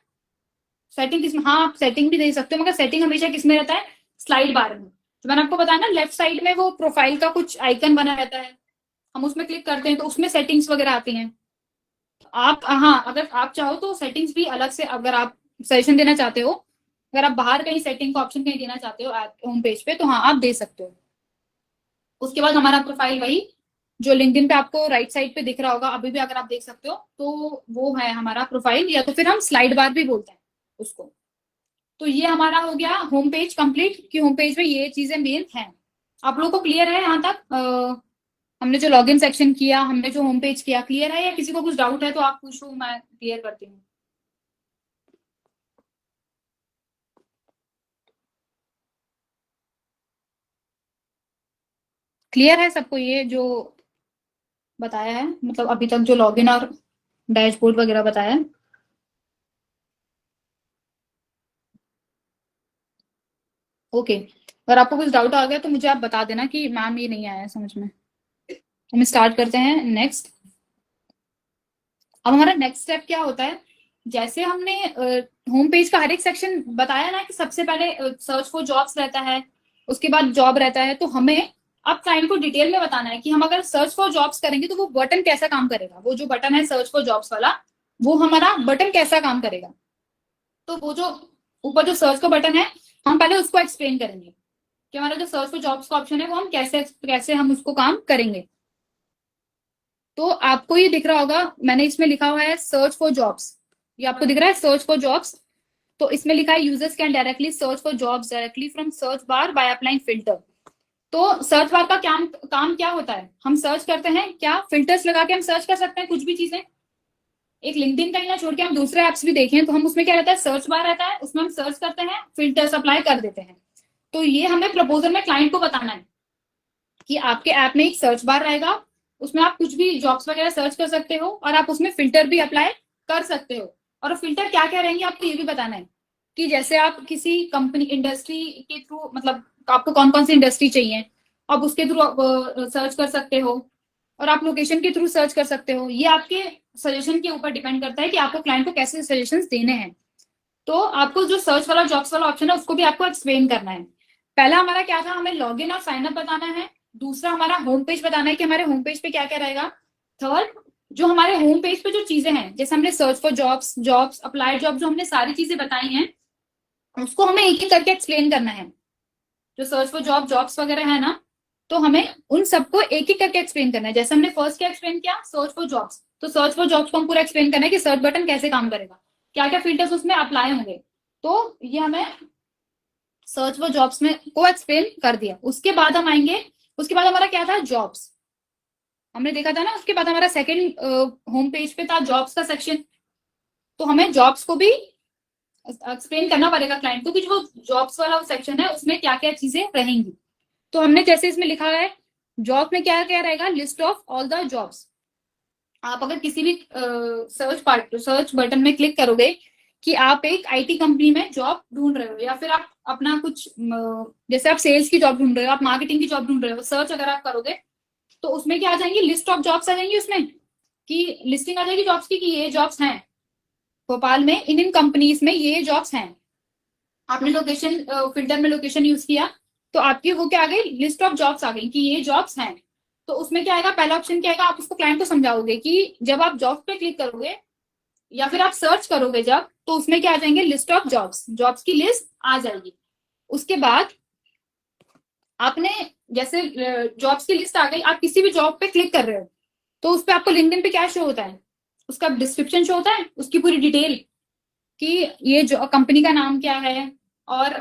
सेटिंग किस में, हाँ आप सेटिंग भी दे सकते हो मगर सेटिंग हमेशा किस में रहता है, स्लाइड बार में। तो मैंने आपको बताया ना लेफ्ट साइड में वो प्रोफाइल का कुछ आइकन बना रहता है, हम उसमें क्लिक करते हैं तो उसमें सेटिंग्स वगैरह आती हैं। आप हाँ अगर आप चाहो तो सेटिंग्स भी अलग से, अगर आप सजेशन देना चाहते हो, अगर आप बाहर कहीं सेटिंग का ऑप्शन कहीं देना चाहते हो होम पेज पे, तो हाँ आप दे सकते हो। उसके बाद हमारा प्रोफाइल वही जो लिंक्डइन पे आपको राइट साइड पे दिख रहा होगा अभी भी अगर आप देख सकते हो, तो वो है हमारा प्रोफाइल, या तो फिर हम स्लाइड बार भी बोलते हैं उसको। तो ये हमारा हो गया होम पेज कंप्लीट कि होम पेज में ये चीजें मेन हैं। आप लोगों को क्लियर है यहाँ तक, हमने जो लॉगिन सेक्शन किया, हमने जो होम पेज किया, क्लियर है, या किसी को कुछ डाउट है तो आप पूछो, मैं क्लियर करती हूँ। क्लियर है सबको ये जो बताया है, मतलब अभी तक जो लॉगिन और डैशबोर्ड वगैरह बताया है? ओके, अगर आपको कुछ डाउट आ गया तो मुझे आप बता देना कि मैम ये नहीं आया समझ में। हम स्टार्ट करते हैं नेक्स्ट। अब हमारा नेक्स्ट स्टेप क्या होता है, जैसे हमने होम पेज का हर एक सेक्शन बताया ना कि सबसे पहले सर्च फॉर जॉब्स रहता है, उसके बाद जॉब रहता है, तो हमें अब क्लाइंट को डिटेल में बताना है कि हम अगर सर्च फॉर जॉब्स करेंगे तो वो बटन कैसा काम करेगा, वो जो बटन है सर्च फॉर जॉब्स वाला, वो हमारा बटन कैसा काम करेगा। तो वो जो ऊपर जो सर्च का बटन है, हम पहले उसको एक्सप्लेन करेंगे कि हमारा जो सर्च फॉर जॉब्स का ऑप्शन है वो हम कैसे कैसे हम उसको काम करेंगे। तो आपको ये दिख रहा होगा, मैंने इसमें लिखा हुआ है सर्च फॉर जॉब्स, ये आपको दिख रहा है सर्च फॉर जॉब्स। तो इसमें लिखा है users can directly search for jobs directly from search bar by applying filter. तो सर्च बार का काम क्या होता है, हम सर्च करते हैं, क्या फिल्टर्स लगा के हम सर्च कर सकते हैं कुछ भी चीजें। एक लिंक्डइन का ही ना छोड़ के हम दूसरे एप्स भी देखें तो हम उसमें क्या रहता है, सर्च बार रहता है, उसमें हम सर्च करते हैं, फिल्टर्स अप्लाई कर देते हैं। तो ये हमें प्रपोजल में क्लाइंट को बताना है कि आपके ऐप में एक सर्च बार रहेगा, उसमें आप कुछ भी जॉब्स वगैरह सर्च कर सकते हो और आप उसमें फिल्टर भी अप्लाई कर सकते हो। और फिल्टर क्या क्या रहेंगे आपको ये भी बताना है कि जैसे आप किसी कंपनी इंडस्ट्री के थ्रू, मतलब आपको कौन कौन सी इंडस्ट्री चाहिए, आप उसके थ्रू सर्च कर सकते हो, और आप लोकेशन के थ्रू सर्च कर सकते हो। ये आपके सजेशन के ऊपर डिपेंड करता है कि आपको क्लाइंट को कैसे सजेशंस देने हैं। तो आपको जो सर्च वाला जॉब्स वाला ऑप्शन है उसको भी आपको एक्सप्लेन करना है। पहला हमारा क्या था, हमें लॉगिन और साइन अप बताना है। दूसरा हमारा होम पेज बताना है कि हमारे होम पेज पे क्या क्या रहेगा। थर्ड, जो हमारे होम पेज पे जो चीजें हैं, जैसे हमने search for jobs, jobs, applied job, जो हमने सारी चीजें बताई हैं, उसको हमें एक एक करके एक्सप्लेन करना है। जो सर्च फॉर जॉब, जॉब्स वगैरह है ना, तो हमें उन सबको एक एक करके एक्सप्लेन करना है। जैसे हमने फर्स्ट क्या एक्सप्लेन किया, सर्च फॉर जॉब्स, तो सर्च फॉर जॉब्स को हम पूरा एक्सप्लेन करना है कि सर्च बटन कैसे काम करेगा, क्या क्या फिल्टर्स उसमें अप्लाई होंगे। तो ये हमें सर्च फॉर जॉब्स में को एक्सप्लेन कर दिया। उसके बाद हम आएंगे, उसके बाद हमारा क्या था, जॉब्स, हमने देखा था ना। उसके बाद हमारा सेकंड होम पेज पे था जॉब्स का सेक्शन। तो हमें जॉब्स को भी एक्सप्लेन करना पड़ेगा क्लाइंट को कि जो जॉब्स वाला सेक्शन है उसमें क्या क्या चीजें रहेंगी। तो हमने जैसे इसमें लिखा है, जॉब में क्या क्या रहेगा, list of all the jobs. आप अगर किसी भी सर्च बटन में क्लिक करोगे कि आप एक आईटी कंपनी में जॉब ढूंढ रहे हो, या फिर आप अपना कुछ जैसे आप सेल्स की जॉब ढूंढ रहे हो, आप मार्केटिंग की जॉब ढूंढ रहे हो, सर्च अगर आप करोगे तो उसमें क्या आ जाएंगी, लिस्ट ऑफ जॉब्स आ जाएंगी उसमें, कि लिस्टिंग आ जाएगी जॉब्स की कि ये जॉब्स हैं भोपाल में, इन इन कंपनीज में ये जॉब्स हैं। आपने लोकेशन फिल्टर में लोकेशन यूज किया तो आपकी वो क्या आ गई, लिस्ट ऑफ जॉब्स आ गई कि ये जॉब्स हैं। तो उसमें क्या आएगा, पहला ऑप्शन क्या आएगा, आप उसको क्लाइंट को समझाओगे कि जब आप जॉब पे क्लिक करोगे या फिर आप सर्च करोगे जब, तो उसमें क्या आ जाएंगे, लिस्ट ऑफ जॉब्स, जॉब्स की लिस्ट आ जाएगी। उसके बाद आपने जैसे जॉब्स की लिस्ट आ गई, आप किसी भी जॉब पे क्लिक कर रहे हो तो उस पर आपको लिंक्डइन पे क्या शो होता है, उसका डिस्क्रिप्शन शो होता है, उसकी पूरी डिटेल कि ये जो कंपनी का नाम क्या है, और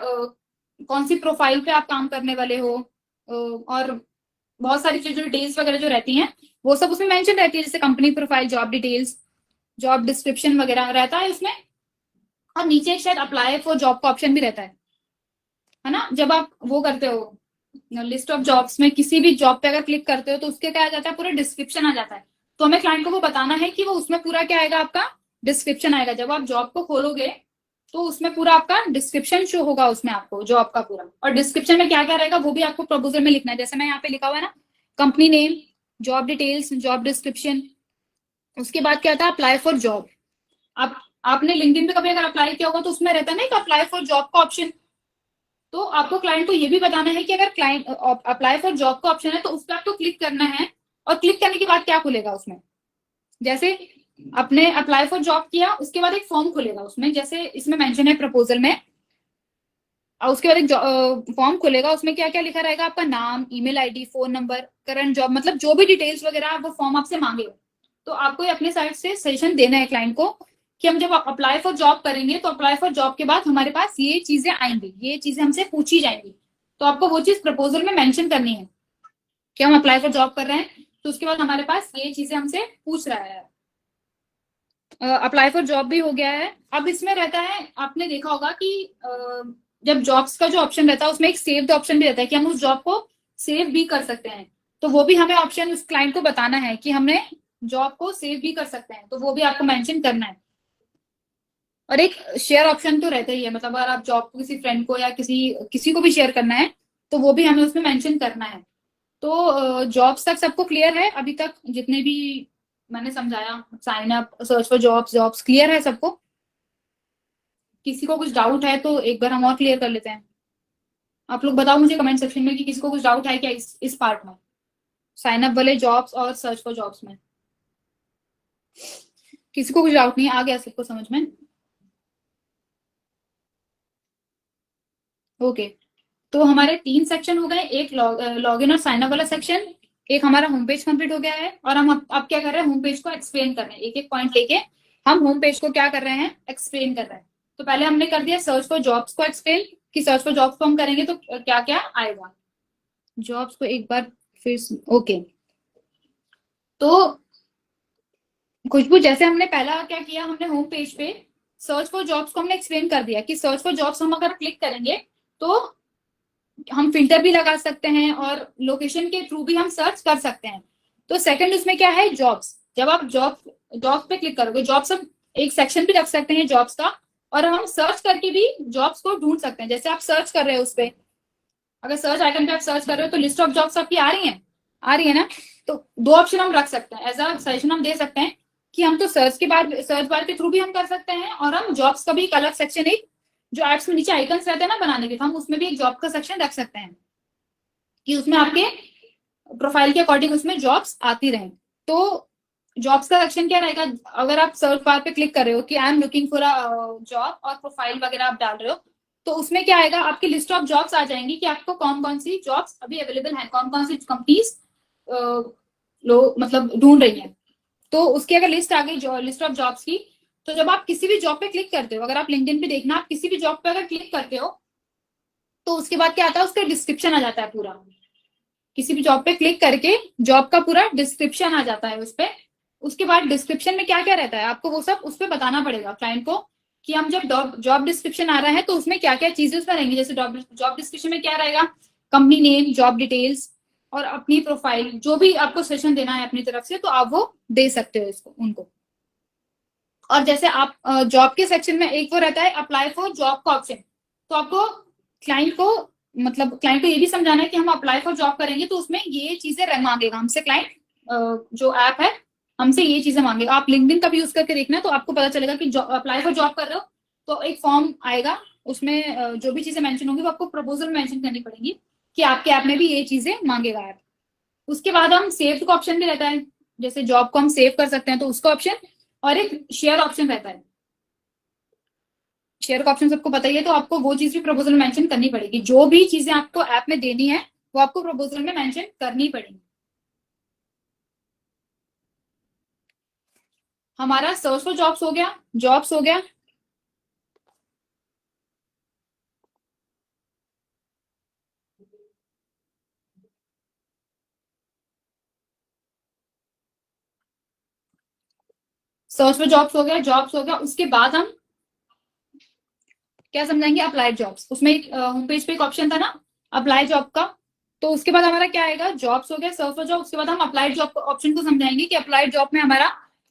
कौन सी प्रोफाइल पे आप काम करने वाले हो, और बहुत सारी चीजें डिटेल्स वगैरह जो रहती हैं वो सब उसमें मेंशन रहती है, जैसे company profile, job details, job description वगैरह रहता है उसमें। और नीचे एक शायद अप्लाई फॉर जॉब का ऑप्शन भी रहता है ना। जब आप वो करते हो लिस्ट ऑफ जॉब्स में किसी भी जॉब पे अगर क्लिक करते हो तो उसके क्या आ जाता है, पूरा डिस्क्रिप्शन आ जाता है। तो हमें क्लाइंट को वो बताना है कि वो उसमें पूरा क्या आएगा, आपका डिस्क्रिप्शन आएगा। जब आप जॉब को खोलोगे तो उसमें पूरा आपका डिस्क्रिप्शन शो होगा उसमें आपको जॉब का पूरा, और डिस्क्रिप्शन में क्या क्या रहेगा वो भी आपको प्रपोजल में लिखना है। जैसे मैं यहाँ पे लिखा हुआ है ना, company name, job details, job description. उसके बाद क्या था, अप्लाई फॉर जॉब। आप आपने लिंक्डइन पे कभी अगर अप्लाई किया होगा तो उसमें रहता है ना एक अप्लाई फॉर जॉब का ऑप्शन। तो आपको क्लाइंट को ये भी बताना है कि अगर क्लाइंट अप्लाई फॉर जॉब का ऑप्शन है तो उस पर आपको क्लिक करना है, और क्लिक करने के बाद क्या खुलेगा उसमें, जैसे आपने अप्लाई फॉर जॉब किया उसके बाद एक फॉर्म खुलेगा उसमें, जैसे इसमें मेंशन है प्रपोजल में, और उसके बाद एक फॉर्म खुलेगा, उसमें क्या क्या लिखा रहेगा, आपका नाम, email ID, phone number, current job, मतलब जो भी डिटेल्स वगैरह वो फॉर्म आपसे मांगेगा। तो आपको अपने साइड से सजेशन देना है क्लाइंट को कि हम जब अप्लाई फॉर जॉब करेंगे तो अप्लाई फॉर जॉब के बाद हमारे पास ये चीजें आएंगी, ये चीजें हमसे पूछी जाएंगी। तो आपको वो चीज प्रपोजल में मेंशन करनी है कि हम अप्लाई फॉर जॉब कर रहे हैं तो उसके बाद हमारे पास ये चीजें हमसे पूछ रहा है। अप्लाई फॉर जॉब भी हो गया है। अब इसमें रहता है, आपने देखा होगा कि जब जॉब्स का जो ऑप्शन रहता है उसमें एक सेव द ऑप्शन भी रहता है कि हम उस जॉब को सेव भी कर सकते हैं। तो वो भी हमें ऑप्शन उस क्लाइंट को बताना है कि हमने जॉब को सेव भी कर सकते हैं, तो वो भी आपको मेंशन करना है। और एक शेयर ऑप्शन तो रहता ही है, मतलब अगर आप जॉब को किसी फ्रेंड को या किसी किसी को भी शेयर करना है तो वो भी हमें उसमें मेंशन करना है। तो जॉब्स तक सबको क्लियर है अभी तक, जितने भी मैंने समझाया, sign up, search for jobs, jobs clear है सबको? किसी को कुछ डाउट है तो एक बार हम और क्लियर कर लेते हैं। आप लोग बताओ मुझे कमेंट सेक्शन में कि किसी को कुछ डाउट है क्या इस पार्ट में, साइन अप वाले जॉब्स और सर्च फॉर जॉब्स में। किसी को कुछ डाउट नहीं, आ गया सबको समझ में? ओके। तो हमारे 3 सेक्शन हो गए, एक लॉगिन और साइन अप वाला सेक्शन, एक हमारा होम पेज कंप्लीट हो गया है, और हम अब क्या कर रहे हैं, होम पेज को एक्सप्लेन कर रहे हैं, एक एक पॉइंट लेके हम होम पेज को क्या कर रहे हैं, एक्सप्लेन कर रहे हैं। तो पहले हमने कर दिया सर्च फॉर जॉब्स को एक्सप्लेन, कि सर्च फॉर जॉब्स को हम करेंगे तो क्या क्या आएगा। जॉब्स को एक बार फिर, ओके। तो खुशबू, जैसे हमने पहला क्या किया, हमने होम पेज पे सर्च फॉर जॉब्स को हमने एक्सप्लेन कर दिया कि सर्च फॉर जॉब्स हम अगर क्लिक करेंगे तो हम फिल्टर भी लगा सकते हैं और लोकेशन के थ्रू भी हम सर्च कर सकते हैं। तो सेकंड उसमें क्या है, जॉब्स। जब आप जॉब्स पे क्लिक करोगे, जॉब्स हम एक सेक्शन भी रख सकते हैं जॉब्स का, और हम सर्च करके भी जॉब्स को ढूंढ सकते हैं। जैसे आप सर्च कर रहे हो उस पे, अगर सर्च आइकन पे आप सर्च कर रहे हो तो लिस्ट ऑफ जॉब्स आपकी आ रही है, आ रही है ना? तो 2 ऑप्शन हम रख सकते हैं, एज अ सजेशन हम दे सकते हैं कि हम तो सर्च के बाद सर्च बार के थ्रू भी हम कर सकते हैं, और हम जॉब्स का भी एक अलग सेक्शन, एक जो एड्स में नीचे आइकन्स रहते हैं ना बनाने के, तो हम उसमें भी एक जॉब का सेक्शन रख सकते हैं कि उसमें आपके प्रोफाइल के अकॉर्डिंग उसमें जॉब्स आती रहें। तो जॉब्स का सेक्शन क्या रहेगा, अगर आप सर्च बार पे क्लिक कर रहे हो कि आई am looking for a job और प्रोफाइल वगैरह आप डाल रहे हो, तो उसमें क्या आएगा, आपकी लिस्ट ऑफ जॉब्स आ जाएंगी कि आपको कौन कौन सी जॉब्स अभी अवेलेबल है, कौन कौन सी कंपनीज लोग मतलब ढूंढ रही हैं। तो उसकी अगर लिस्ट आ गई, लिस्ट ऑफ जॉब्स की, तो जब आप किसी भी जॉब पे क्लिक करते हो, अगर आप लिंक्डइन पे देखना, आप किसी भी जॉब पे अगर क्लिक करते हो तो उसके बाद क्या आता है, उसका डिस्क्रिप्शन आ जाता है पूरा। किसी भी जॉब पे क्लिक करके जॉब का पूरा डिस्क्रिप्शन आ जाता है उस पे। उसके बाद डिस्क्रिप्शन में क्या क्या रहता है, आपको वो सब उस पर बताना पड़ेगा क्लाइंट को, कि हम जब जॉब डिस्क्रिप्शन आ रहा है तो उसमें क्या क्या चीजें उसमें रहेंगी। जैसे जॉब डिस्क्रिप्शन में क्या रहेगा, कंपनी नेम, जॉब डिटेल्स और अपनी प्रोफाइल, जो भी आपको सेशन देना है अपनी तरफ से, तो आप वो दे सकते हो इसको उनको। और जैसे आप जॉब के सेक्शन में एक वो रहता है अप्लाई फॉर जॉब का ऑप्शन, तो आपको क्लाइंट को मतलब क्लाइंट को ये भी समझाना है कि हम अप्लाई फॉर जॉब करेंगे तो उसमें ये चीजें मांगेगा हमसे क्लाइंट, जो ऐप है हमसे ये चीजें मांगेगा। आप लिंक्डइन का भी यूज करके देखना, तो आपको पता चलेगा कि अप्लाई फॉर जॉब कर रहे हो तो एक फॉर्म आएगा, उसमें जो भी चीजें मेंशन होंगी वो आपको प्रपोजल मेंशन करनी पड़ेगी कि आपके ऐप में भी ये चीजें मांगेगा ऐप। उसके बाद हम सेव का ऑप्शन भी रहता है, जैसे जॉब को हम सेव कर सकते हैं तो उसका ऑप्शन, और एक शेयर ऑप्शन रहता है। शेयर का ऑप्शन सबको पता ही है, तो आपको वो चीज भी प्रपोजल में मेंशन करनी पड़ेगी, जो भी चीजें आपको ऐप में देनी है वो आपको प्रपोजल में मेंशन करनी पड़ेगी। हमारा सर्च फॉर जॉब्स हो गया, जॉब्स हो गया। सर्च फॉर जॉब्स हो गया, जॉब्स हो गया। उसके बाद हम क्या समझाएंगे, अप्लाइड जॉब्स। उसमें एक होम पेज पे एक ऑप्शन था ना अप्लाई जॉब का, तो उसके बाद हमारा क्या आएगा, जॉब्स हो गया, सर्च फॉर जॉब। उसके बाद हम अप्लाइड जॉब ऑप्शन को समझाएंगे कि अप्लाइड जॉब में हमारा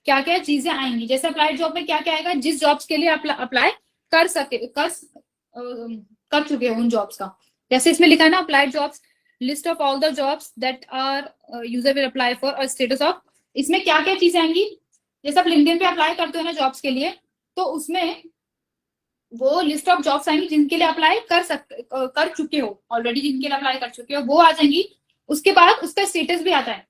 क्या क्या चीजें आएंगी। जैसे अप्लाइड जॉब में क्या क्या आएगा, जिस जॉब्स के लिए अप्लाई कर सके कर चुके हो उन जॉब्स का। जैसे इसमें लिखा है ना applied jobs, list of all the jobs that are user will apply for और स्टेटस ऑफ। इसमें क्या क्या चीजें आएंगी, जैसे आप लिंक्डइन पे अप्लाई करते हो ना जॉब्स के लिए, तो उसमें वो लिस्ट ऑफ जॉब्स आएंगी जिनके लिए अप्लाई कर चुके हो ऑलरेडी, जिनके लिए अप्लाई कर चुके हो वो आ जाएंगी। उसके बाद उसका स्टेटस भी आता है,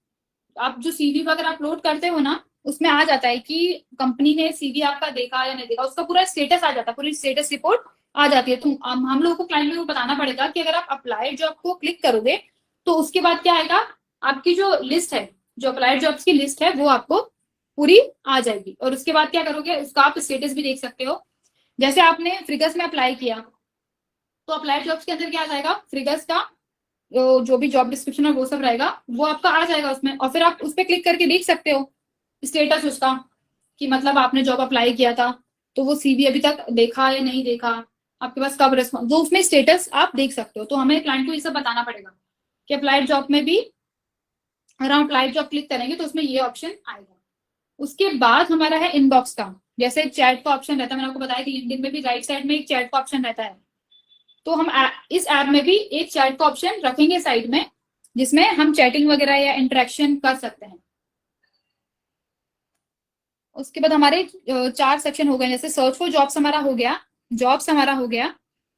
आप जो सीवी वगैरह अपलोड करते हो ना उसमें आ जाता है कि कंपनी ने सीवी आपका देखा या नहीं देखा, उसका पूरा स्टेटस आ जाता है, पूरी स्टेटस रिपोर्ट आ जाती है। तो हम लोगों को क्लाइंट को बताना पड़ेगा कि अगर आप अप्लाइड जॉब को क्लिक करोगे तो उसके बाद क्या आएगा, आपकी जो लिस्ट है, जो अप्लाइड जॉब्स की लिस्ट है वो आपको पूरी आ जाएगी। और उसके बाद क्या करोगे, उसका आप स्टेटस भी देख सकते हो। जैसे आपने फ्रिगर्स में अप्लाई किया तो अप्लाइड जॉब्स के अंदर क्या आ जाएगा, फ्रिगर्स का जो भी जॉब डिस्क्रिप्शन है वो सब रहेगा, वो आपका आ जाएगा उसमें। और फिर आप उस पर क्लिक करके देख सकते हो स्टेटस उसका, कि मतलब आपने जॉब अप्लाई किया था तो वो सीवी अभी तक देखा या नहीं देखा, आपके पास कब रेस्पॉन्स, जो उसमें स्टेटस आप देख सकते हो। तो हमें क्लाइंट को ये सब बताना पड़ेगा कि अप्लाइड जॉब में भी अगर हम अप्लाई जॉब क्लिक करेंगे तो उसमें ये ऑप्शन आएगा। उसके बाद हमारा है इनबॉक्स का, जैसे चैट का ऑप्शन रहता है, मैंने आपको बताया कि लिंक्डइन में भी राइट साइड में एक चैट का ऑप्शन रहता है। तो हम इस ऐप में भी एक चैट का ऑप्शन रखेंगे साइड में, जिसमें हम चैटिंग वगैरह या इंटरेक्शन कर सकते हैं। उसके बाद हमारे 4 सेक्शन हो गए, जैसे सर्च फॉर जॉब्स हमारा हो गया, जॉब्स हमारा हो गया,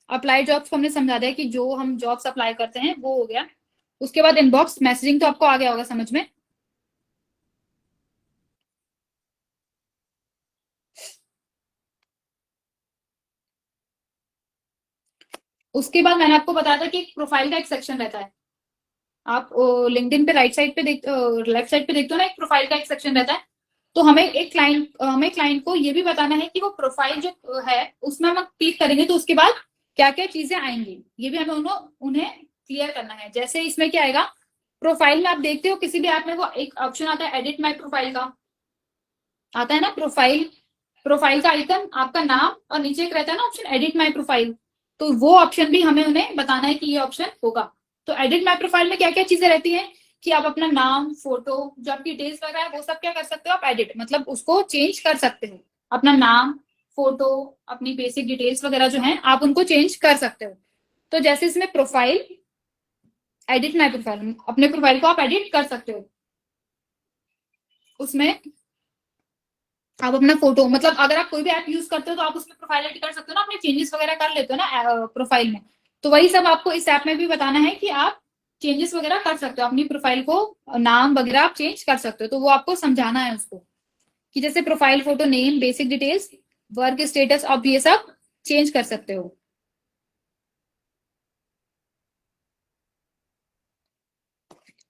अप्लाई जॉब्स को हमने समझा दिया कि जो हम जॉब्स अप्लाई करते हैं वो हो गया। उसके बाद इनबॉक्स मैसेजिंग तो आपको आ गया होगा समझ में। उसके बाद मैंने आपको बताया था कि प्रोफाइल का एक सेक्शन रहता है। आप लिंक्डइन पे राइट साइड पे लेफ्ट साइड पे देखते हो ना, एक प्रोफाइल का एक सेक्शन रहता है। तो हमें क्लाइंट को ये भी बताना है कि वो प्रोफाइल जो है उसमें हम क्लिक करेंगे तो उसके बाद क्या क्या चीजें आएंगी, ये भी हमें उन्हें क्लियर करना है। जैसे इसमें क्या आएगा, प्रोफाइल में आप देखते हो किसी भी ऐप में वो एक ऑप्शन आता है एडिट माई प्रोफाइल का, आता है ना प्रोफाइल, प्रोफाइल का आइकन आपका नाम और नीचे एक रहता है ना ऑप्शन एडिट माई प्रोफाइल। तो वो ऑप्शन भी हमें उन्हें बताना है कि ये ऑप्शन होगा। तो एडिट माई प्रोफाइल में क्या क्या चीजें रहती हैं कि आप अपना नाम, फोटो, जो आपकी डिटेल्स वगैरह है वो सब क्या कर सकते हो आप एडिट, मतलब उसको चेंज कर सकते हो। अपना नाम, फोटो, अपनी बेसिक डिटेल्स वगैरह जो है आप उनको चेंज कर सकते हो। तो जैसे इसमें प्रोफाइल, एडिट माई प्रोफाइल, अपने प्रोफाइल को आप एडिट कर सकते हो। उसमें आप अपना फोटो, मतलब अगर आप कोई भी ऐप यूज करते हो तो आप उसमें प्रोफाइल एडिट कर सकते हो ना, अपने चेंजेस वगैरह कर लेते हो ना प्रोफाइल में। तो वही सब आपको इस ऐप में भी बताना है कि आप चेंजेस वगैरह कर सकते हो अपनी प्रोफाइल को, नाम वगैरह आप चेंज कर सकते हो। तो वो आपको समझाना है उसको कि जैसे profile photo, name, basic details, work status, आप ये सब चेंज कर सकते हो।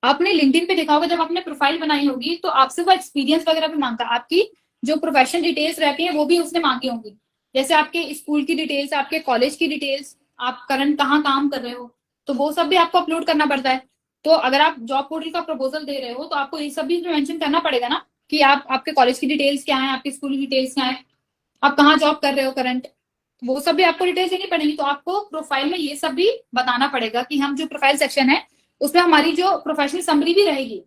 आपने लिंक्डइन पे देखा होगा जब आपने प्रोफाइल बनाई होगी तो आपसे वो एक्सपीरियंस वगैरह भी मांगता है, आपकी जो प्रोफेशनल डिटेल्स रहती है वो भी उसने मांगी होंगी। जैसे आपके स्कूल की डिटेल्स, आपके कॉलेज की डिटेल्स, आप करंट कहाँ काम कर रहे हो, तो वो सब भी आपको अपलोड करना पड़ता है। तो अगर आप जॉब पोर्टल का प्रपोजल दे रहे हो तो आपको ये सब भी मेंशन करना पड़ेगा ना कि आप, आपके कॉलेज की डिटेल्स क्या है, आपकी स्कूल की डिटेल्स क्या है, आप कहाँ जॉब कर रहे हो करंट, वो सब भी आपको डिटेल्स देनी पड़ेगी। तो आपको प्रोफाइल में ये सब भी बताना पड़ेगा कि हम जो प्रोफाइल सेक्शन है उसमें हमारी जो प्रोफेशनल समरी भी रहेगी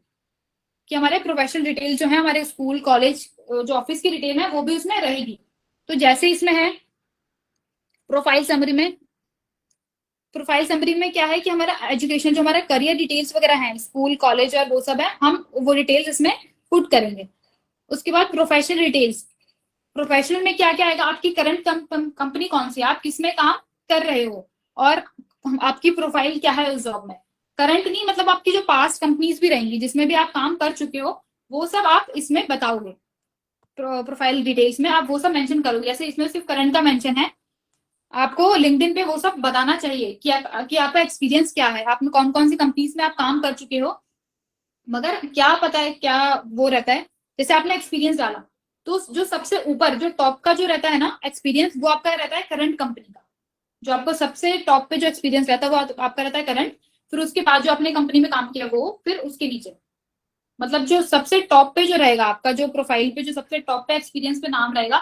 कि हमारे प्रोफेशनल डिटेल जो है, हमारे स्कूल कॉलेज जो ऑफिस की डिटेल है वो भी उसमें रहेगी। तो जैसे इसमें है प्रोफाइल समरी में, प्रोफाइल समरी में क्या है कि हमारा एजुकेशन, जो हमारा करियर डिटेल्स वगैरह है, स्कूल कॉलेज और वो सब है, हम वो डिटेल्स इसमें पुट करेंगे। उसके बाद प्रोफेशनल डिटेल्स, प्रोफेशनल में क्या क्या आएगा, आपकी करंट कंपनी कौन सी है, आप किसमें काम कर रहे हो, और आपकी प्रोफाइल क्या है उस जॉब में। करंट नहीं, मतलब आपकी जो पास्ट कंपनीज भी रहेंगी जिसमें भी आप काम कर चुके हो वो सब आप इसमें बताओगे। प्रोफाइल डिटेल्स में आप वो सब मेंशन करोगे। जैसे इसमें सिर्फ करंट का मेंशन है, आपको लिंक्डइन पे वो सब बताना चाहिए कि आपका एक्सपीरियंस क्या है, आपने कौन कौन सी कंपनीज में आप काम कर चुके हो। मगर क्या पता है क्या वो रहता है, जैसे आपने एक्सपीरियंस डाला तो जो सबसे ऊपर जो टॉप का जो रहता है ना एक्सपीरियंस, वो आपका रहता है करंट कंपनी का। जो आपको सबसे टॉप पे जो एक्सपीरियंस रहता है वो आपका रहता है करंट। फिर उसके बाद जो आपने कंपनी में काम किया वो फिर उसके नीचे, मतलब जो सबसे टॉप पे जो रहेगा आपका, जो प्रोफाइल पे जो सबसे टॉप पे एक्सपीरियंस पे नाम रहेगा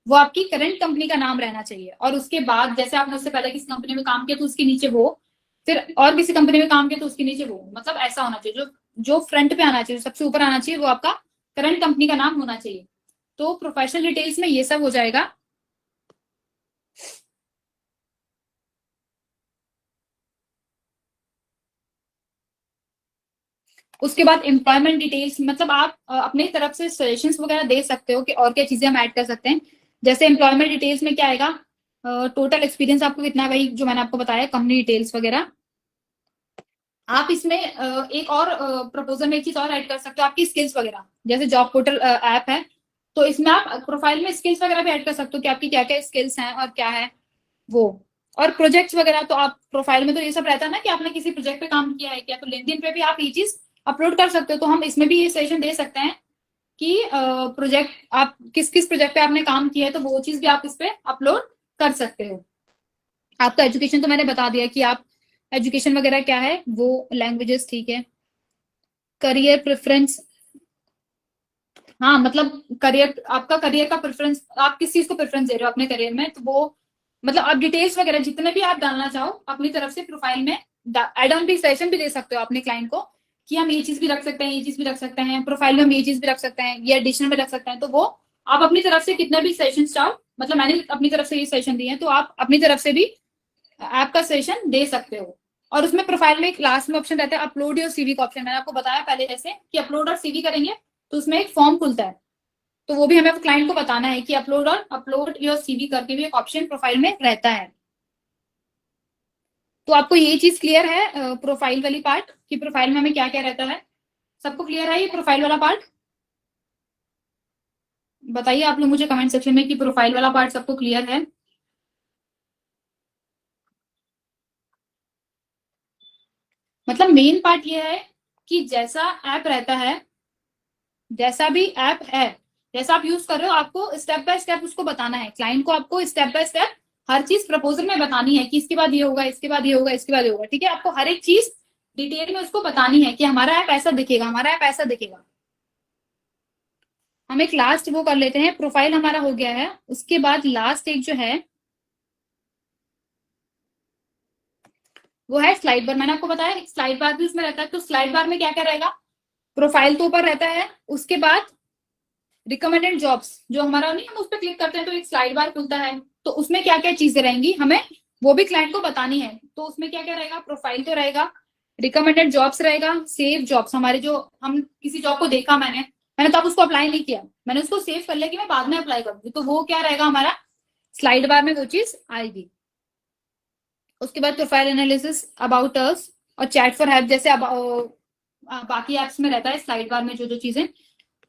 वो आपकी करंट कंपनी का नाम रहना चाहिए। और उसके बाद जैसे आपने उससे पहले किसी कंपनी में काम किया तो उसके नीचे वो, फिर और किसी कंपनी में काम किया तो उसके नीचे वो, मतलब ऐसा होना चाहिए। जो जो फ्रंट पे आना चाहिए, सबसे ऊपर आना चाहिए, वो आपका करंट कंपनी का नाम होना चाहिए। तो प्रोफेशनल डिटेल्स में ये सब हो जाएगा। उसके बाद एम्प्लॉयमेंट डिटेल्स, मतलब आप अपने तरफ से सजेशंस वगैरह दे सकते हो कि और क्या चीजें हम ऐड कर सकते हैं। जैसे एम्प्लॉयमेंट डिटेल्स में क्या आएगा, टोटल एक्सपीरियंस आपको कितना है, वही जो मैंने आपको बताया, कंपनी डिटेल्स वगैरह। आप इसमें एक और प्रपोजल में एक चीज और ऐड कर सकते हो, आपकी स्किल्स वगैरह। जैसे जॉब पोर्टल ऐप है तो इसमें आप प्रोफाइल में स्किल्स वगैरह भी ऐड कर सकते हो कि आपकी क्या क्या स्किल्स हैं और क्या है वो। और प्रोजेक्ट्स वगैरह तो आप प्रोफाइल में तो ये सब रहता है ना कि आपने किसी प्रोजेक्ट पे काम किया है क्या, तो लिंक्डइन पे भी आप ये चीज अपलोड कर सकते हो। तो हम इसमें भी ये सेशन दे सकते हैं कि प्रोजेक्ट, आप किस किस प्रोजेक्ट पे आपने काम किया है, तो वो चीज भी आप इस पे अपलोड कर सकते हो। आपका एजुकेशन तो मैंने बता दिया कि आप एजुकेशन वगैरह क्या है वो, लैंग्वेजेस ठीक है। करियर प्रेफरेंस, हाँ मतलब करियर, आपका करियर का प्रेफरेंस, आप किस चीज को प्रेफरेंस दे रहे हो अपने करियर में, तो वो मतलब आप डिटेल्स वगैरह जितने भी आप डालना चाहो अपनी तरफ से प्रोफाइल में एड ऑन भी सेशन भी दे सकते हो अपने क्लाइंट को कि हम ये चीज भी रख सकते हैं, ये चीज भी रख सकते हैं, प्रोफाइल में हम ये चीज भी रख सकते हैं, ये एडिशनल में रख सकते हैं, तो वो आप अपनी तरफ से कितने भी सेशन चाहो, मतलब मैंने अपनी तरफ से ये सेशन दिए हैं, तो आप अपनी तरफ से भी ऐप का सेशन दे सकते हो। और उसमें प्रोफाइल में एक लास्ट में ऑप्शन रहता है अपलोड योर सीवी का ऑप्शन। मैंने आपको बताया पहले जैसे कि अपलोड और सीवी करेंगे तो उसमें एक फॉर्म खुलता है, तो वो भी हमें क्लाइंट को बताना है कि अपलोड योर सीवी करके भी एक ऑप्शन प्रोफाइल में रहता है। तो आपको ये चीज क्लियर है प्रोफाइल वाली पार्ट कि प्रोफाइल में हमें क्या क्या रहता है? सबको क्लियर है ये प्रोफाइल वाला पार्ट? बताइए आप लोग मुझे कमेंट सेक्शन में कि प्रोफाइल वाला पार्ट सबको क्लियर है। मतलब मेन पार्ट ये है कि जैसा ऐप रहता है, जैसा भी ऐप है, जैसा आप यूज कर रहे हो, आपको स्टेप बाय स्टेप उसको बताना है क्लाइंट को। आपको स्टेप बाय स्टेप हर चीज प्रपोजल में बतानी है कि इसके बाद ये होगा, इसके बाद ये होगा, इसके बाद ये होगा। ठीक है, आपको हर एक चीज डिटेल में उसको बतानी है कि हमारा ऐप ऐसा दिखेगा, हमारा ऐप ऐसा दिखेगा। हम एक लास्ट वो कर लेते हैं, प्रोफाइल हमारा हो गया है, उसके बाद लास्ट एक जो है वो है स्लाइड बार। मैंने आपको बताया स्लाइड बार भी उसमें रहता है, तो स्लाइड बार में क्या क्या रहेगा? प्रोफाइल तो ऊपर रहता है, उसके बाद रिकमेंडेड जॉब्स जो हमारा नहीं, हम उस पर क्लिक करते हैं तो एक स्लाइड बार खुलता है, तो उसमें क्या क्या चीजें रहेंगी हमें वो भी क्लाइंट को बतानी है। तो उसमें क्या क्या रहेगा? प्रोफाइल तो रहेगा, रिकमेंडेड जॉब्स रहेगा, सेव जॉब्स, हमारे जो हम किसी जॉब को देखा मैंने मैंने तब उसको अप्लाई नहीं किया, मैंने उसको सेव कर लिया कि मैं बाद में अप्लाई करूंगी, तो वो क्या रहेगा हमारा स्लाइड बार में वो चीज आएगी। उसके बाद प्रोफाइल एनालिसिस, अबाउट अस और चैट फॉर हेल्प जैसे बाकी एप्स में रहता है स्लाइड बार में जो जो चीजें।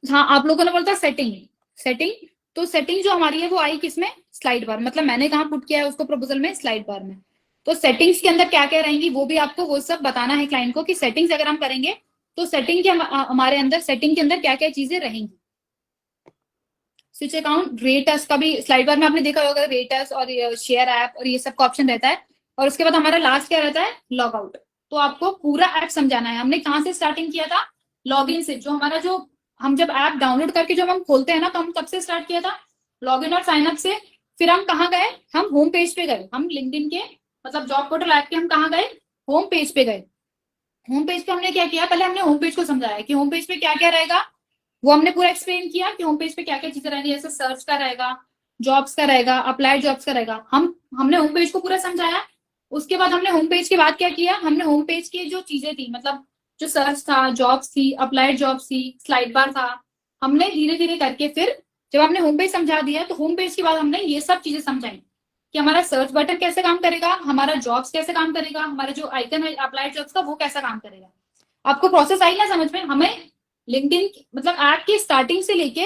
हाँ, आप लोगों ने बोलता सेटिंग, सेटिंग, तो सेटिंग जो हमारी है वो आई किसमें? स्लाइड बार। मतलब मैंने कहाँ पुट किया है उसको प्रपोजल में? स्लाइड बार में। तो सेटिंग्स के अंदर क्या क्या रहेंगी वो भी आपको वो सब बताना है क्लाइंट को कि सेटिंग्स अगर हम करेंगे तो सेटिंग के हमारे अंदर सेटिंग के अंदर क्या क्या चीजें रहेंगी। स्विच अकाउंट, रेटस का भी स्लाइड बार में आपने देखा होगा, रेटस और शेयर ऐप और ये सब का ऑप्शन रहता है। और उसके बाद हमारा लास्ट क्या रहता है? Log out. तो आपको पूरा ऐप समझाना है। हमने कहाँ से स्टार्टिंग किया था? लॉगिन से। जो हमारा जो हम जब ऐप डाउनलोड करके जब हम खोलते हैं ना, तो हम कब से स्टार्ट किया था? लॉगिन और साइन अप से। फिर हम कहाँ गए? हम होम पेज पे गए। हम लिंक्डइन के मतलब जॉब पोर्टल ऐप के हम कहाँ गए? होम पेज पे गए। होम पेज पे हमने क्या किया? पहले हमने होम पेज को समझाया कि होम पेज पे क्या क्या रहेगा, वो हमने पूरा एक्सप्लेन किया कि होम पेज पे क्या क्या चीजें रहेंगी, जैसे सर्च का रहेगा, जॉब्स का रहेगा, अप्लाइड जॉब्स का रहेगा। हमने होम पेज को पूरा समझाया। उसके बाद हमने होम पेज के बाद क्या किया? हमने होम पेज की जो चीजें थी, मतलब जो सर्च था, जॉब्स थी, अप्लाइड जॉब्स थी, स्लाइड बार था, हमने धीरे धीरे करके फिर जब हमने होम पेज समझा दिया तो होम पेज के बाद हमने ये सब चीजें समझाई कि हमारा सर्च बटन कैसे काम करेगा, हमारा जॉब्स कैसे काम करेगा, हमारा जो आइकन है अप्लाइड जॉब्स का वो कैसा काम करेगा। आपको प्रोसेस आई ना समझ में? हमें लिंक्डइन मतलब ऐप की स्टार्टिंग से लेके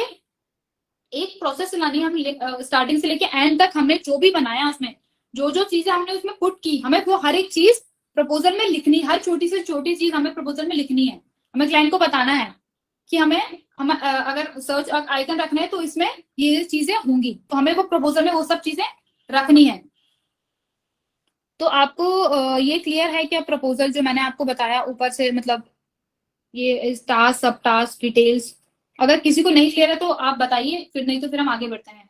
एक प्रोसेस चलानी है। हम स्टार्टिंग से लेके एंड तक हमने जो भी बनाया उसमें जो जो चीजें हमने उसमें पुट की, हमें वो हर एक चीज प्रपोजल में लिखनी, हर छोटी से छोटी चीज हमें प्रपोजल में लिखनी है। हमें क्लाइंट को बताना है कि हम अगर सर्च आइकन रखना है तो इसमें ये चीजें होंगी, तो हमें वो प्रपोजल में वो सब चीजें रखनी है। तो आपको ये क्लियर है क्या प्रपोजल जो मैंने आपको बताया ऊपर से, मतलब ये टास्क, सब टास्क डिटेल्स? अगर किसी को नहीं क्लियर है तो आप बताइए, फिर नहीं तो फिर हम आगे बढ़ते हैं।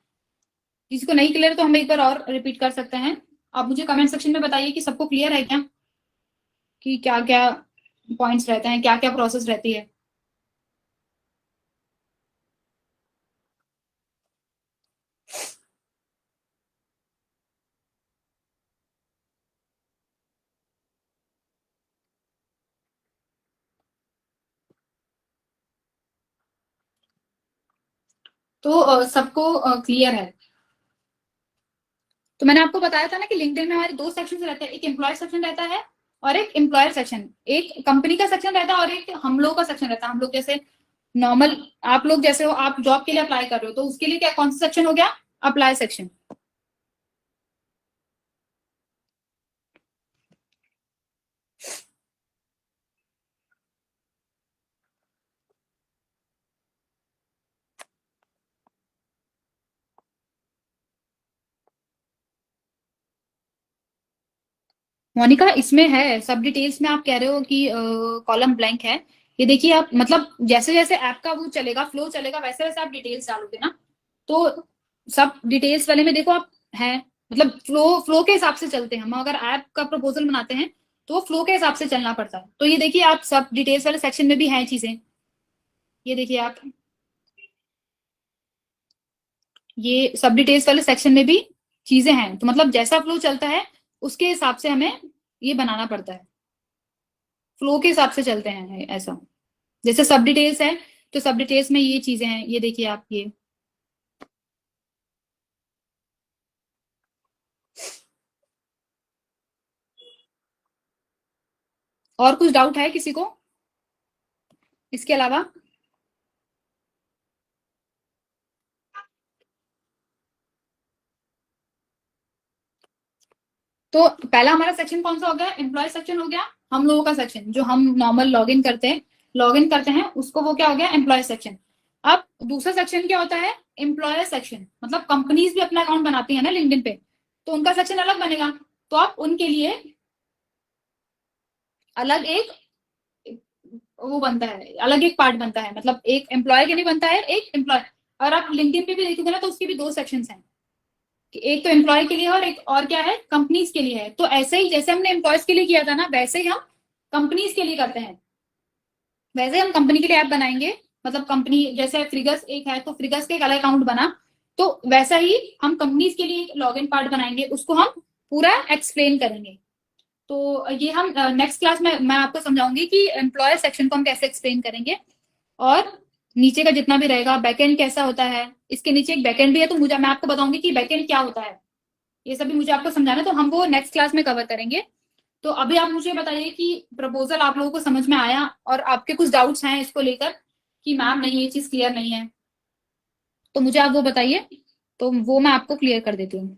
किसी को नहीं क्लियर है तो हम एक बार और रिपीट कर सकते हैं। आप मुझे कमेंट सेक्शन में बताइए कि सबको क्लियर है क्या, कि क्या क्या पॉइंट्स रहते हैं, क्या क्या प्रोसेस रहती है। तो सबको क्लियर है? तो मैंने आपको बताया था ना कि लिंक्डइन में हमारे दो सेक्शन रहते हैं, एक एम्प्लॉय सेक्शन रहता है और एक एम्प्लॉयर सेक्शन। एक कंपनी का सेक्शन रहता है और एक हम लोग का सेक्शन रहता है। हम लोग जैसे नॉर्मल, आप लोग जैसे हो, आप जॉब के लिए अप्लाई कर रहे हो तो उसके लिए क्या कौन सा सेक्शन हो गया? Apply section. मोनिका इसमें है सब डिटेल्स में। आप कह रहे हो कि कॉलम ब्लैंक है, ये देखिए आप, मतलब जैसे जैसे ऐप का वो चलेगा, फ्लो चलेगा, वैसे वैसे आप डिटेल्स डालोगे ना, तो सब डिटेल्स वाले में देखो आप है, मतलब फ्लो फ्लो के हिसाब से चलते हैं हम। अगर ऐप का प्रपोजल बनाते हैं तो वो फ्लो के हिसाब से चलना पड़ता है। तो ये देखिए आप सब डिटेल्स वाले सेक्शन में भी हैं चीजें, ये देखिए आप, ये सब डिटेल्स वाले सेक्शन में भी चीजें हैं। तो मतलब जैसा फ्लो चलता है उसके हिसाब से हमें ये बनाना पड़ता है, फ्लो के हिसाब से चलते हैं ऐसा। जैसे सब डिटेल्स है तो सब डिटेल्स में ये चीजें हैं, ये देखिए आप ये। और कुछ डाउट है किसी को इसके अलावा? तो पहला हमारा सेक्शन कौन सा हो गया? एम्प्लॉय सेक्शन हो गया, हम लोगों का सेक्शन जो हम नॉर्मल लॉग इन करते हैं उसको, वो क्या हो गया? Employ section. अब दूसरा सेक्शन क्या होता है? Employer section. मतलब कंपनीज भी अपना अकाउंट बनाती है ना लिंक्डइन पे, तो उनका सेक्शन अलग बनेगा। तो आप उनके लिए अलग एक वो बनता है, अलग एक पार्ट बनता है। मतलब एक एम्प्लॉय के लिए बनता है, एक एम्प्लॉय। और आप लिंक्डइन पे भी देखोगे ना तो उसके भी दो सेक्शंस हैं, कि एक तो एम्प्लॉय के लिए है और एक और क्या है? कंपनीज के लिए है। तो ऐसे ही जैसे हमने एम्प्लॉयज के लिए किया था ना, वैसे ही हम कंपनीज के लिए करते हैं। वैसे हम कंपनी के लिए ऐप बनाएंगे, मतलब कंपनी जैसे फ्रिगर्स एक है तो फ्रिगर्स का एक अलग अकाउंट बना, तो वैसा ही हम कंपनीज के लिए लॉग इन पार्ट बनाएंगे, उसको हम पूरा एक्सप्लेन करेंगे। तो ये हम नेक्स्ट क्लास में मैं आपको समझाऊंगी कि एम्प्लॉयर सेक्शन को हम कैसे एक्सप्लेन करेंगे। और नीचे का जितना भी रहेगा, बैकएंड कैसा होता है, इसके नीचे एक बैकएंड भी है, तो मुझे मैं आपको बताऊंगी कि बैकएंड क्या होता है। ये सभी मुझे आपको समझाना है, तो हम वो नेक्स्ट क्लास में कवर करेंगे। तो अभी आप मुझे बताइए कि प्रपोजल आप लोगों को समझ में आया और आपके कुछ डाउट्स हैं इसको लेकर कि मैम नहीं ये चीज क्लियर नहीं है, तो मुझे आप वो बताइए, तो वो मैं आपको क्लियर कर देती हूँ।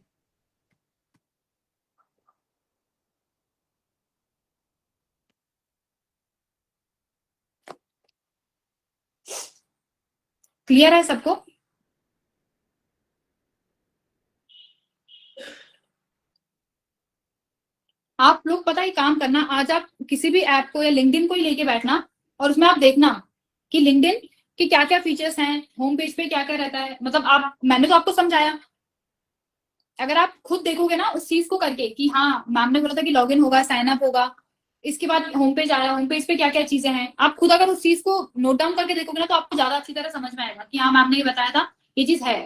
क्लियर है सबको? आप लोग पता है काम करना, आज आप किसी भी ऐप को या लिंक्डइन को ही लेके बैठना और उसमें आप देखना कि लिंक्डइन के क्या क्या फीचर्स हैं, होम पेज पे क्या क्या रहता है। मतलब आप, मैंने तो आपको समझाया, अगर आप खुद देखोगे ना उस चीज को करके कि हाँ मैम ने बोला था कि लॉगिन होगा, साइन अप होगा, इसके बाद होम पेज आया, होम पेज पे क्या क्या चीजें हैं, आप खुद अगर उस चीज को नोट डाउन करके देखोगे ना तो आपको ज्यादा अच्छी तरह समझ में आएगा कि हाँ मैम ने ये बताया था, ये चीज है।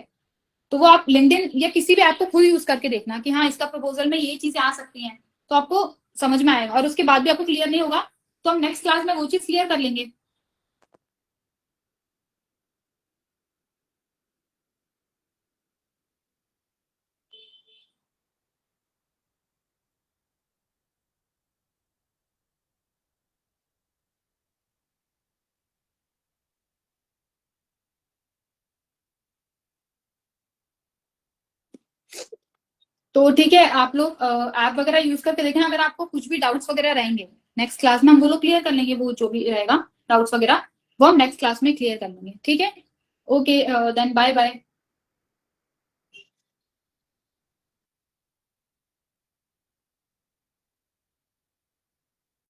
तो वो आप लिंक्डइन या किसी भी ऐप को खुद यूज करके देखना कि हाँ इसका प्रपोजल में ये चीजें आ सकती हैं, तो आपको समझ में आएगा। और उसके बाद भी आपको क्लियर नहीं होगा तो हम नेक्स्ट क्लास में वो चीज क्लियर कर लेंगे। तो ठीक है, आप लोग ऐप वगैरह यूज करके देखना, अगर आपको कुछ भी डाउट्स वगैरह रहेंगे नेक्स्ट क्लास में हम वो लोग क्लियर कर लेंगे, वो जो भी रहेगा डाउट्स वगैरह वो हम नेक्स्ट क्लास में क्लियर कर लेंगे। ठीक है, ओके देन बाय बाय।